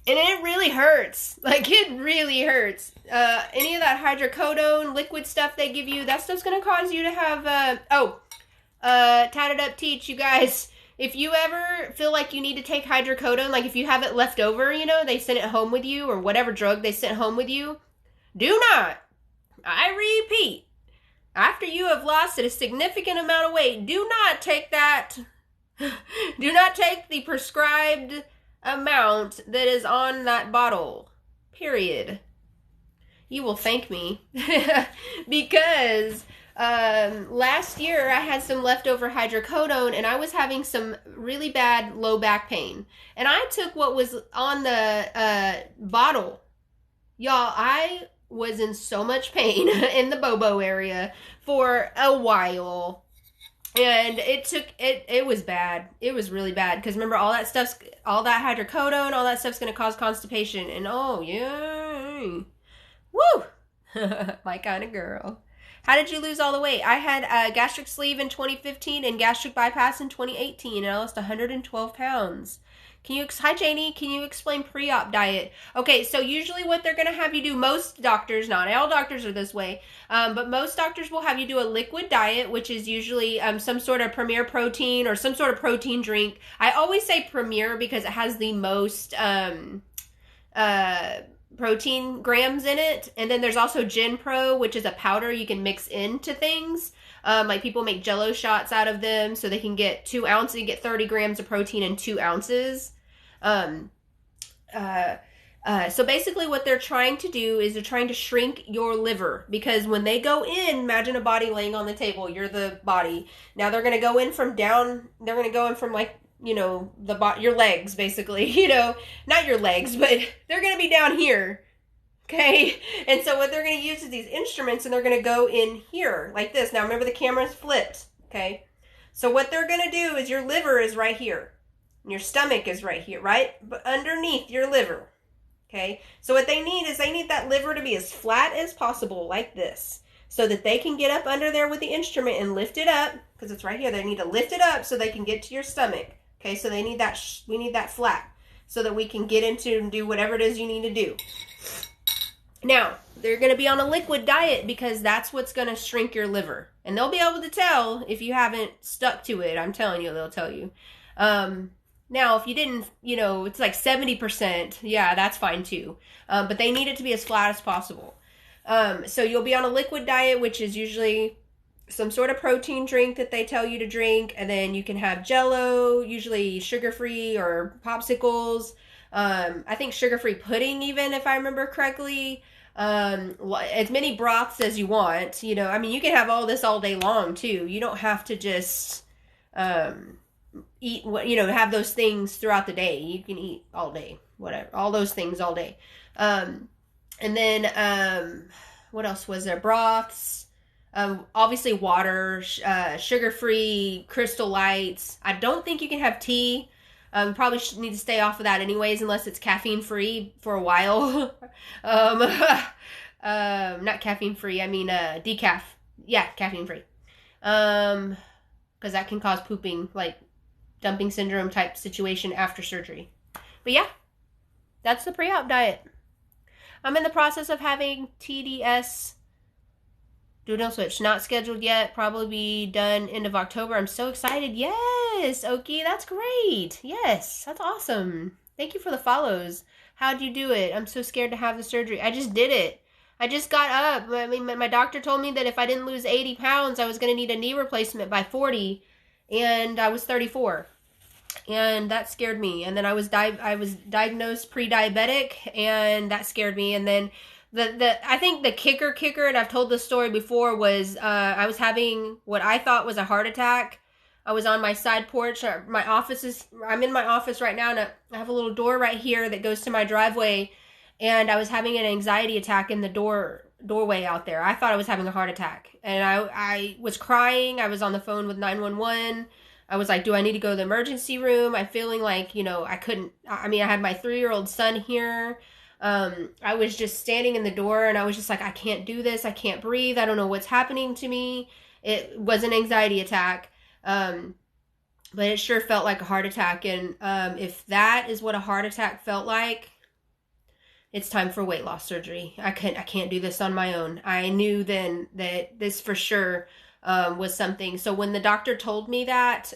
And it really hurts. Like, it really hurts. Any of that hydrocodone liquid stuff they give you, that stuff's going to cause you to have, Tatted Up Teach, you guys. If you ever feel like you need to take hydrocodone, like if you have it left over, you know, they sent it home with you, or whatever drug they sent home with you, do not, I repeat, after you have lost a significant amount of weight, do not take that. Do not take the prescribed amount that is on that bottle. Period. You will thank me. Because last year I had some leftover hydrocodone, and I was having some really bad low back pain. And I took what was on the bottle. Y'all, I was in so much pain in the Bobo area for a while. And it was bad. It was really bad. Because remember, all that hydrocodone, all that stuff's going to cause constipation. And oh, yeah. Woo! My kind of girl. How did you lose all the weight? I had a gastric sleeve in 2015 and gastric bypass in 2018. And I lost 112 pounds. Hi Janie, can you explain pre-op diet? Okay, so usually what they're going to have you do, most doctors, not all doctors are this way, but most doctors will have you do a liquid diet, which is usually some sort of Premier protein or some sort of protein drink. I always say Premier because it has the most protein grams in it. And then there's also Gen Pro, which is a powder you can mix into things. Like people make Jello shots out of them, so they can get 2 ounces. You get 30 grams of protein in 2 ounces. So basically what they're trying to do is they're trying to shrink your liver, because when they go in, imagine a body laying on the table. You're the body. Now they're going to go in from like you know, your legs, basically. Not your legs, but they're going to be down here. Okay, and so what they're going to use is these instruments, and they're going to go in here like this. Now remember, the camera's flipped. Okay, so what they're going to do is your liver is right here, and your stomach is right here, right? But underneath your liver. Okay, so what they need is that liver to be as flat as possible, like this, so that they can get up under there with the instrument and lift it up, because it's right here. They need to lift it up so they can get to your stomach. Okay, so we need that flat so that we can get into and do whatever it is you need to do. Now, they're going to be on a liquid diet because that's what's going to shrink your liver. And they'll be able to tell if you haven't stuck to it. I'm telling you, they'll tell you. Now, if you didn't, it's like 70%. Yeah, that's fine too. But they need it to be as flat as possible. So you'll be on a liquid diet, which is usually some sort of protein drink that they tell you to drink. And then you can have Jell-O, usually sugar-free, or popsicles. I think sugar-free pudding, even, if I remember correctly. As many broths as you want. You can have all this all day long too. You don't have to just eat have those things throughout the day. You can eat all day, whatever, all those things all day. And then what else was there? Broths, obviously water, sugar-free, Crystal Lights. I don't think you can have tea. Probably need to stay off of that anyways, unless it's caffeine-free for a while. Not caffeine-free, I mean decaf. Yeah, caffeine-free. Because that can cause pooping, like dumping syndrome type situation after surgery. But yeah, that's the pre-op diet. I'm in the process of having TDS duodenal switch. Not scheduled yet. Probably be done end of October. I'm so excited. Yes, Oki, that's great. Yes, that's awesome. Thank you for the follows. How'd you do it? I'm so scared to have the surgery. I just did it. I just got up. I mean, my doctor told me that if I didn't lose 80 pounds, I was going to need a knee replacement by 40, and I was 34. And that scared me. And then I was diagnosed pre-diabetic, and that scared me. And then I think the kicker, and I've told this story before, was I was having what I thought was a heart attack. I was on my side porch. I'm in my office right now, and I have a little door right here that goes to my driveway, and I was having an anxiety attack in the doorway out there. I thought I was having a heart attack, and I was crying. I was on the phone with 911. I was like, do I need to go to the emergency room? I'm feeling like, I couldn't. I had my 3-year-old son here. I was just standing in the door, and I was just like, I can't do this. I can't breathe. I don't know what's happening to me. It was an anxiety attack. But it sure felt like a heart attack. And if that is what a heart attack felt like, it's time for weight loss surgery. I can't do this on my own. I knew then that this for sure was something. So when the doctor told me that,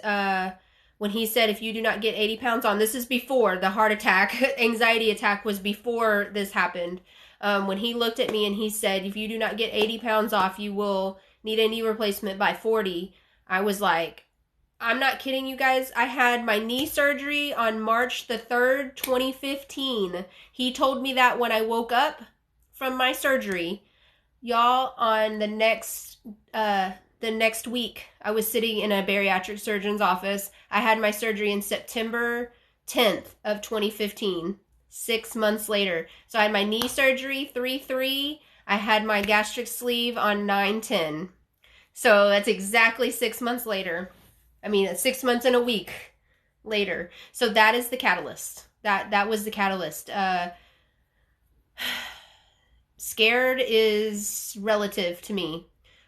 when he said, if you do not get 80 pounds on, this is before the heart attack, anxiety attack was before this happened. When he looked at me and he said, if you do not get 80 pounds off, you will need a knee replacement by 40. I was like, I'm not kidding you guys. I had my knee surgery on March the 3rd, 2015. He told me that when I woke up from my surgery. Y'all, on the next week, I was sitting in a bariatric surgeon's office. I had my surgery in September 10th of 2015, 6 months later. So I had my knee surgery 3/3. I had my gastric sleeve on 9/10. So that's exactly 6 months later. 6 months and a week later. So that is the catalyst. That was the catalyst. Scared is relative to me.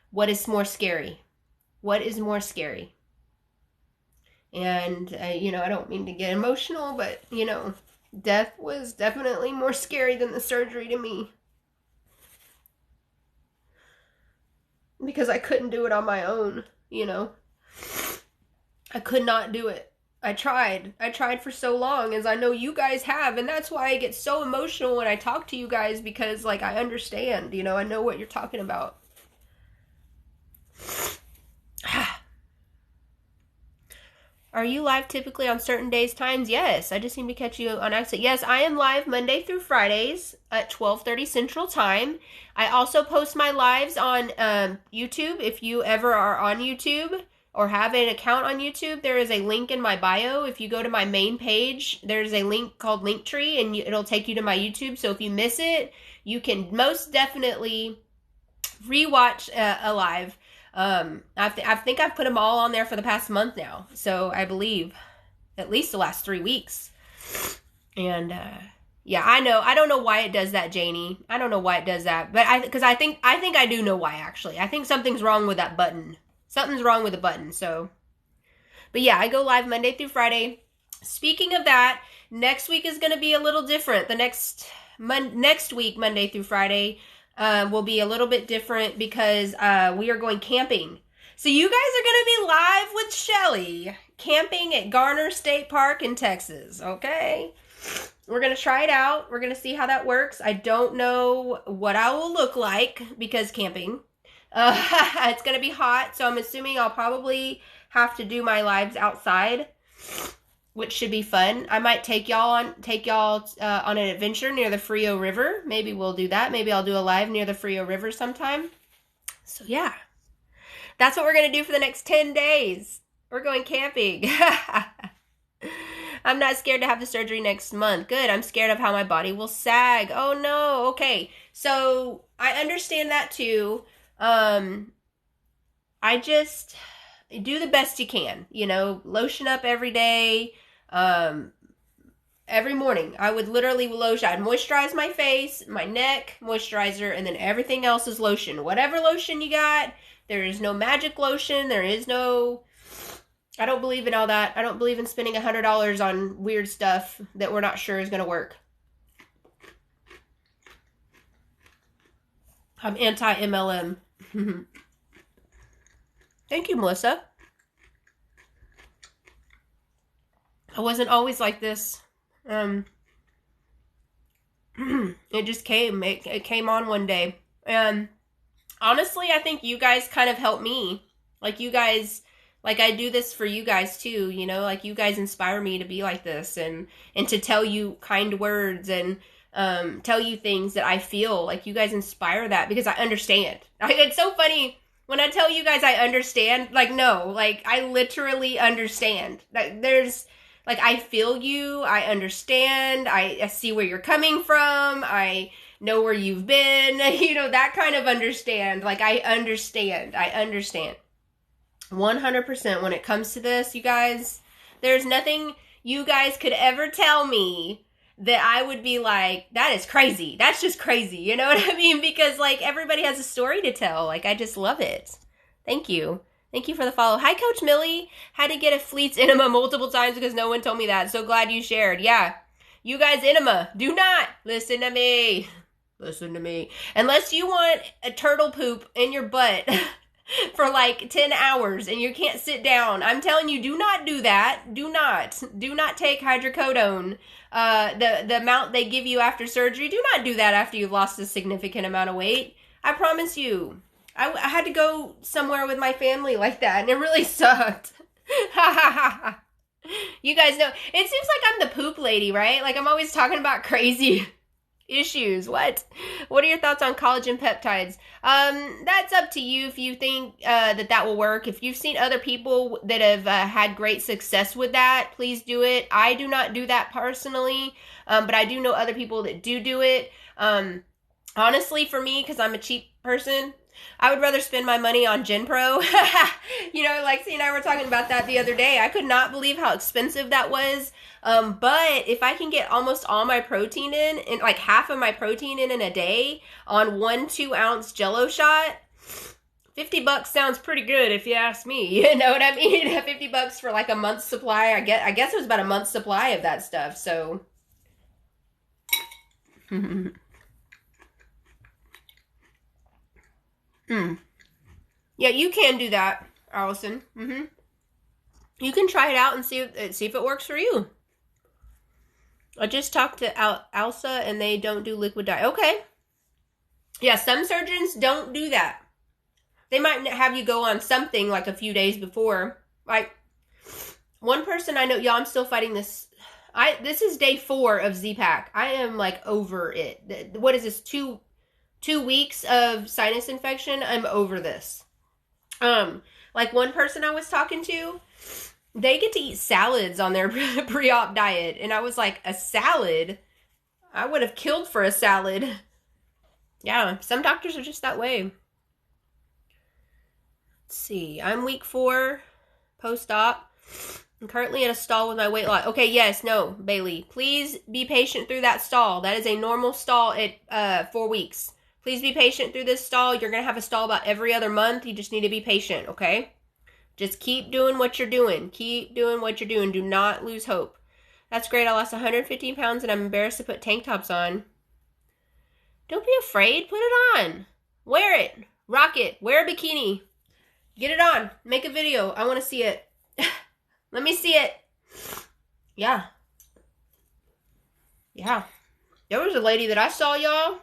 What is more scary? What is more scary? And, I don't mean to get emotional, but, death was definitely more scary than the surgery to me. Because I couldn't do it on my own, I could not do it. I tried for so long, as I know you guys have, and that's why I get so emotional when I talk to you guys, because, I understand, I know what you're talking about. Are you live typically on certain days, times? Yes, I just seem to catch you on accident. Yes, I am live Monday through Fridays at 12:30 Central Time. I also post my lives on YouTube. If you ever are on YouTube, or have an account on YouTube, there is a link in my bio. If you go to my main page, there's a link called Linktree, and it'll take you to my YouTube. So if you miss it, you can most definitely rewatch a live. I think I've put them all on there for the past month now. So I believe at least the last 3 weeks. And yeah, I know. I don't know why it does that, Janie. I don't know why it does that, but I think I do know why, actually. I think something's wrong with that button. Something's wrong with the button. So, but yeah, I go live Monday through Friday. Speaking of that, next week is going to be a little different. The next week, Monday through Friday, will be a little bit different because we are going camping. So you guys are going to be live with Shelly camping at Garner State Park in Texas, okay? We're going to try it out. We're going to see how that works. I don't know what I will look like because camping. It's going to be hot, so I'm assuming I'll probably have to do my lives outside, which should be fun. I might take y'all on an adventure near the Frio River. Maybe we'll do that. Maybe I'll do a live near the Frio River sometime. So yeah, that's what we're going to do for the next 10 days. We're going camping. I'm not scared to have the surgery next month. Good. I'm scared of how my body will sag. Oh no. Okay. So I understand that too. I just do the best you can, lotion up every day. Every morning I would literally lotion. I'd moisturize my face, my neck, moisturizer, and then everything else is lotion. Whatever lotion you got. There is no magic lotion. There is no, I don't believe in all that. I don't believe in spending $100 on weird stuff that we're not sure is going to work. I'm anti-MLM. Thank you, Melissa. I wasn't always like this. It just came. It came on one day. And honestly, I think you guys kind of helped me. Like you guys, like I do this for you guys too, like you guys inspire me to be like this and to tell you kind words and tell you things that I feel. Like you guys inspire that because I understand. It's so funny when I tell you guys I understand, like no, like I literally understand. Like there's, like I feel you, I understand, I see where you're coming from, I know where you've been, that kind of understand. Like I understand. 100% when it comes to this, you guys. There's nothing you guys could ever tell me that I would be like, that is crazy. That's just crazy. You know what I mean? Because like everybody has a story to tell. Like I just love it. Thank you. Thank you for the follow. Hi, Coach Millie. Had to get a Fleets enema multiple times because no one told me that. So glad you shared. Yeah. You guys enema, do not listen to me. Listen to me. Unless you want a turtle poop in your butt for like 10 hours and you can't sit down. I'm telling you, do not do that. Do not take hydrocodone. The amount they give you after surgery. Do not do that after you've lost a significant amount of weight. I promise you. I had to go somewhere with my family like that, and it really sucked. You guys know, it seems like I'm the poop lady, right? Like I'm always talking about crazy issues. What are your thoughts on collagen peptides? That's up to you if you think that will work. If you've seen other people that have had great success with that, please do it. I do not do that personally, but I do know other people that do it. Honestly, for me, because I'm a cheap person, I would rather spend my money on GenPro. Lexi and I were talking about that the other day. I could not believe how expensive that was. But if I can get almost all my protein in, and like half of my protein in a day on 1 2-ounce Jello shot, $50 sounds pretty good if you ask me. You know what I mean? $50 for like a month's supply. I guess it was about a month's supply of that stuff. So. Yeah, you can do that, Allison. You can try it out and see if it works for you. I just talked to Alsa and they don't do liquid diet. Okay. Yeah, some surgeons don't do that. They might have you go on something like a few days before. Like one person I know, y'all, I'm still fighting this. This is day 4 of Z-Pak. I am like over it. What is this? 2 weeks of sinus infection. I'm over this. Like one person I was talking to, they get to eat salads on their pre-op diet. And I was like, a salad? I would have killed for a salad. Yeah, some doctors are just that way. Let's see. I'm week 4, post-op. I'm currently in a stall with my weight loss. Okay, yes, no, Bailey. Please be patient through that stall. That is a normal stall at 4 weeks. Please be patient through this stall. You're going to have a stall about every other month. You just need to be patient, okay? Just keep doing what you're doing. Keep doing what you're doing. Do not lose hope. That's great. I lost 115 pounds and I'm embarrassed to put tank tops on. Don't be afraid. Put it on. Wear it. Rock it. Wear a bikini. Get it on. Make a video. I want to see it. Let me see it. Yeah. Yeah. There was a lady that I saw, y'all.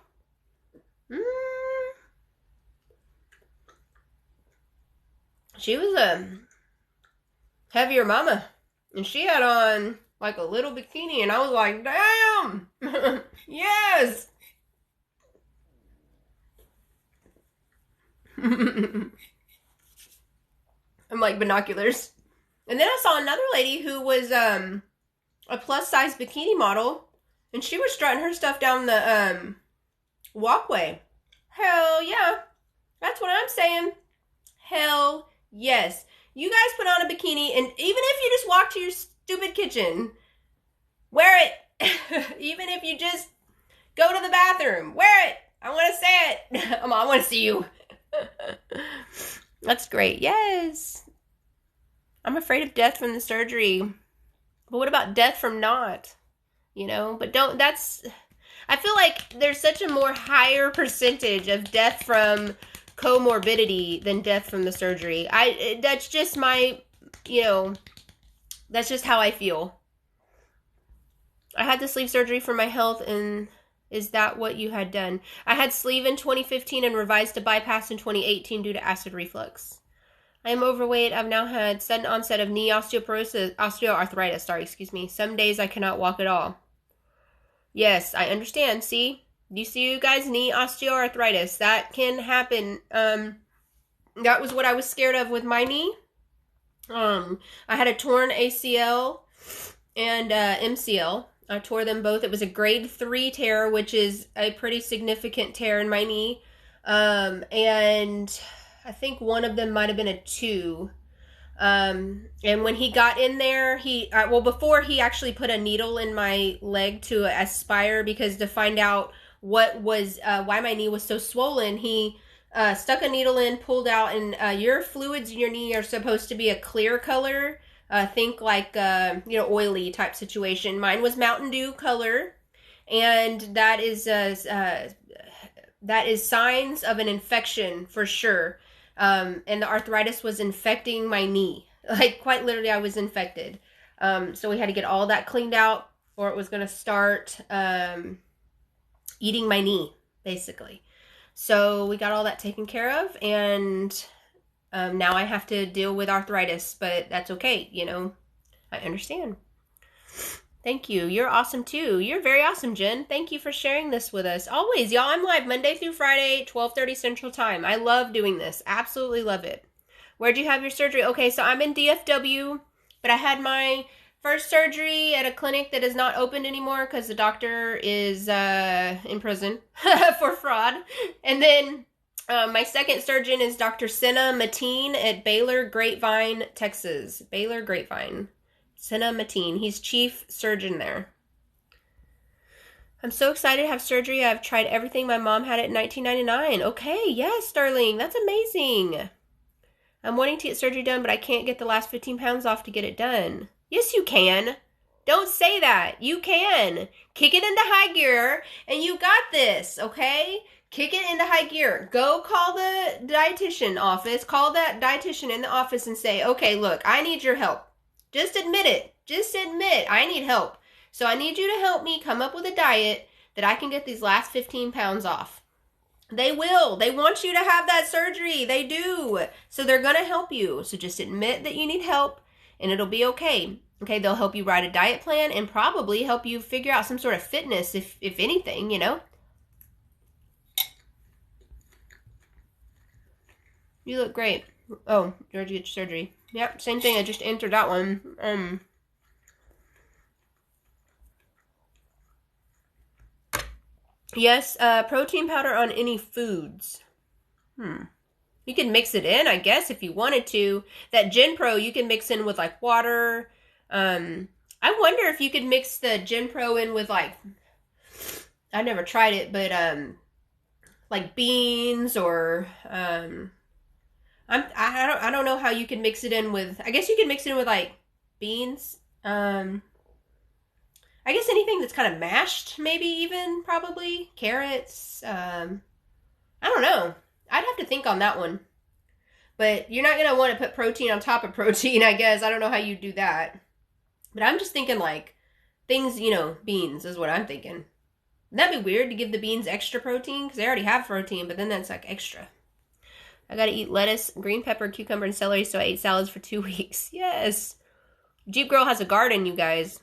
She was a heavier mama. And she had on like a little bikini. And I was like, damn. Yes. I'm like binoculars. And then I saw another lady who was a plus size bikini model, and she was strutting her stuff down the walkway. Hell yeah. That's what I'm saying. Hell yes. You guys put on a bikini, and even if you just walk to your stupid kitchen, wear it. Even if you just go to the bathroom, wear it. I want to say it. I want to see you. That's great. Yes. I'm afraid of death from the surgery. But what about death from not? You know, but I feel like there's such a more higher percentage of death from comorbidity than death from the surgery. That's just my, that's just how I feel. I had the sleeve surgery for my health, and is that what you had done? I had sleeve in 2015 and revised to bypass in 2018 due to acid reflux. I am overweight. I've now had sudden onset of knee osteoarthritis. Some days I cannot walk at all. Yes, I understand. See? You see, you guys, knee osteoarthritis. That can happen. That was what I was scared of with my knee. I had a torn ACL and MCL. I tore them both. It was a grade 3 tear, which is a pretty significant tear in my knee. And I think one of them might have been a 2. And when he got in there, before he actually put a needle in my leg to aspire, because to find out what was, why my knee was so swollen, he stuck a needle in, pulled out, and your fluids in your knee are supposed to be a clear color. Think like, oily type situation. Mine was Mountain Dew color, and that is signs of an infection for sure. And the arthritis was infecting my knee. Like, quite literally, I was infected. So we had to get all that cleaned out, or it was going to start eating my knee, basically. So we got all that taken care of, and now I have to deal with arthritis, but that's okay, I understand. Thank you. You're awesome too. You're very awesome, Jen. Thank you for sharing this with us. Always, y'all, I'm live Monday through Friday, 12:30 Central Time. I love doing this. Absolutely love it. Where'd you have your surgery? Okay, so I'm in DFW, but I had my first surgery at a clinic that is not opened anymore because the doctor is in prison for fraud. And then my second surgeon is Dr. Senna Mateen at Baylor Grapevine, Texas. Baylor Grapevine. Senna Mateen. He's chief surgeon there. I'm so excited to have surgery. I've tried everything my mom had it in 1999. Okay, yes, Starling. That's amazing. I'm wanting to get surgery done, but I can't get the last 15 pounds off to get it done. Yes, you can. Don't say that. You can. Kick it into high gear, and you got this, okay? Kick it into high gear. Go call the dietitian office. Call that dietitian in the office and say, okay, look, I need your help. Just admit it. Just admit I need help. So I need you to help me come up with a diet that I can get these last 15 pounds off. They will. They want you to have that surgery. They do. So they're going to help you. So just admit that you need help, and it'll be okay. Okay, they'll help you write a diet plan and probably help you figure out some sort of fitness, if anything, You look great. Oh, Georgie, get your surgery. Yep, same thing. I just entered that one. Yes, protein powder on any foods. You can mix it in, I guess, if you wanted to. That GenPro, you can mix in with, like, water. I wonder if you could mix the GenPro in with, like, I never tried it, but, like beans or, I don't know how you can mix it in with, I guess you can mix it in with, like, beans. I guess anything that's kind of mashed, maybe even, probably. Carrots. I don't know. I'd have to think on that one. But you're not going to want to put protein on top of protein, I guess. I don't know how you do that. But I'm just thinking, like, things, beans is what I'm thinking. Wouldn't that be weird to give the beans extra protein? Because they already have protein, but then that's, like, extra. I got to eat lettuce, green pepper, cucumber, and celery, so I ate salads for 2 weeks. Yes. Jeep Girl has a garden, you guys.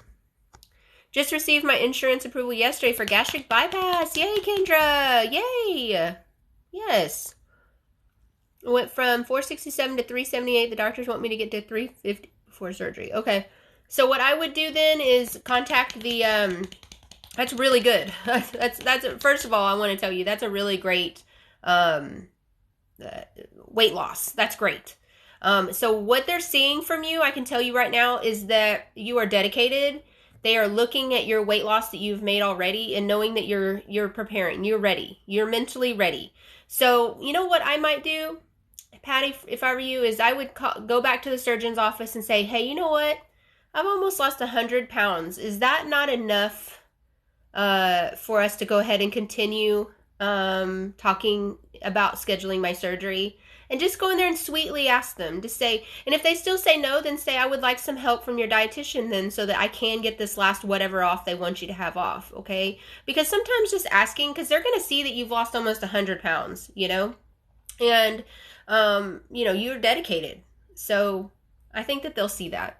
Just received my insurance approval yesterday for gastric bypass. Yay, Kendra. Yay. Yes. Went from 467 to 378. The doctors want me to get to 350 before surgery. Okay. So what I would do then is contact the, that's really good. That's first of all, I want to tell you, that's a really great, weight loss. That's great. So what they're seeing from you, I can tell you right now, is that you are dedicated. They are looking at your weight loss that you've made already and knowing that you're preparing. You're ready. You're mentally ready. So, you know what I might do, Patty, if I were you, is I would go back to the surgeon's office and say, hey, you know what? I've almost lost 100 pounds. Is that not enough for us to go ahead and continue talking about scheduling my surgery? And just go in there and sweetly ask them to say, and if they still say no, then say, I would like some help from your dietitian then so that I can get this last whatever off they want you to have off, okay? Because sometimes just asking, because they're going to see that you've lost almost 100 pounds, And, you're dedicated. So I think that they'll see that.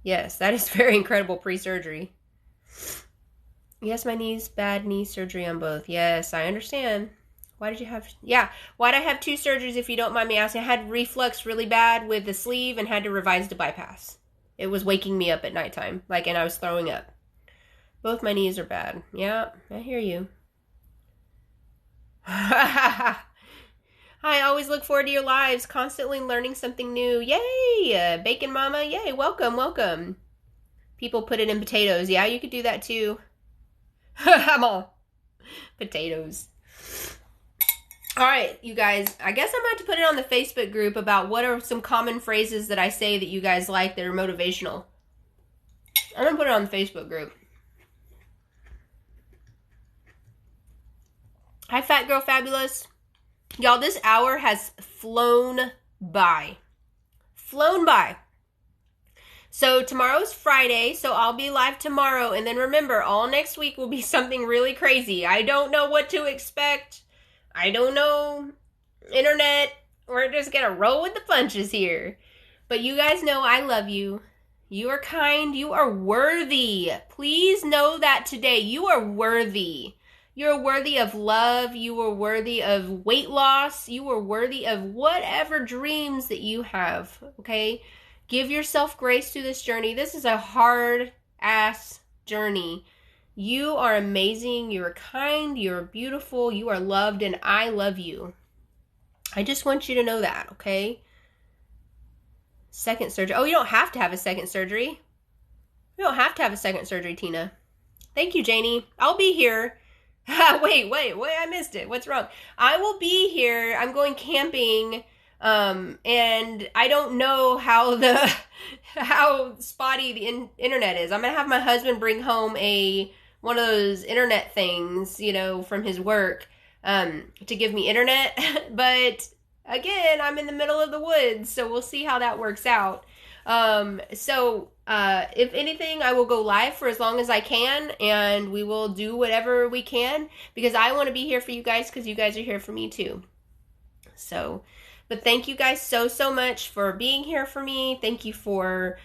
Yes, that is very incredible pre-surgery. Yes, my knees, bad knee surgery on both. Yes, I understand. Why'd I have 2 surgeries if you don't mind me asking? I had reflux really bad with the sleeve and had to revise the bypass. It was waking me up at nighttime, and I was throwing up. Both my knees are bad. Yeah, I hear you. I always look forward to your lives, constantly learning something new. Yay! Bacon Mama, yay, welcome. People put it in potatoes. Yeah, you could do that too. I'm all potatoes. All right, you guys, I guess I'm going to have to put it on the Facebook group about what are some common phrases that I say that you guys like that are motivational. I'm going to put it on the Facebook group. Hi, Fat Girl Fabulous. Y'all, this hour has flown by. So tomorrow's Friday, so I'll be live tomorrow. And then remember, all next week will be something really crazy. I don't know what to expect. I don't know, internet. We're just going to roll with the punches here. But you guys know I love you. You are kind. You are worthy. Please know that today. You are worthy. You're worthy of love. You are worthy of weight loss. You are worthy of whatever dreams that you have, okay? Give yourself grace through this journey. This is a hard-ass journey. You are amazing. You are kind. You are beautiful. You are loved, and I love you. I just want you to know that, okay? Second surgery. Oh, you don't have to have a second surgery. You don't have to have a second surgery, Tina. Thank you, Janie. I'll be here. Wait, I missed it. What's wrong? I will be here. I'm going camping, and I don't know how spotty the internet is. I'm going to have my husband bring home one of those internet things, from his work, to give me internet. But again, I'm in the middle of the woods, so we'll see how that works out. If anything, I will go live for as long as I can, and we will do whatever we can, because I want to be here for you guys, because you guys are here for me too. So, but thank you guys so much for being here for me. Thank you for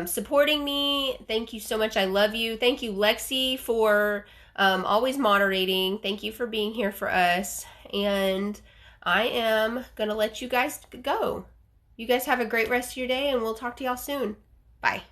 supporting me. Thank you so much. I love you. Thank you, Lexi, for always moderating. Thank you for being here for us. And I am going to let you guys go. You guys have a great rest of your day, and we'll talk to y'all soon. Bye.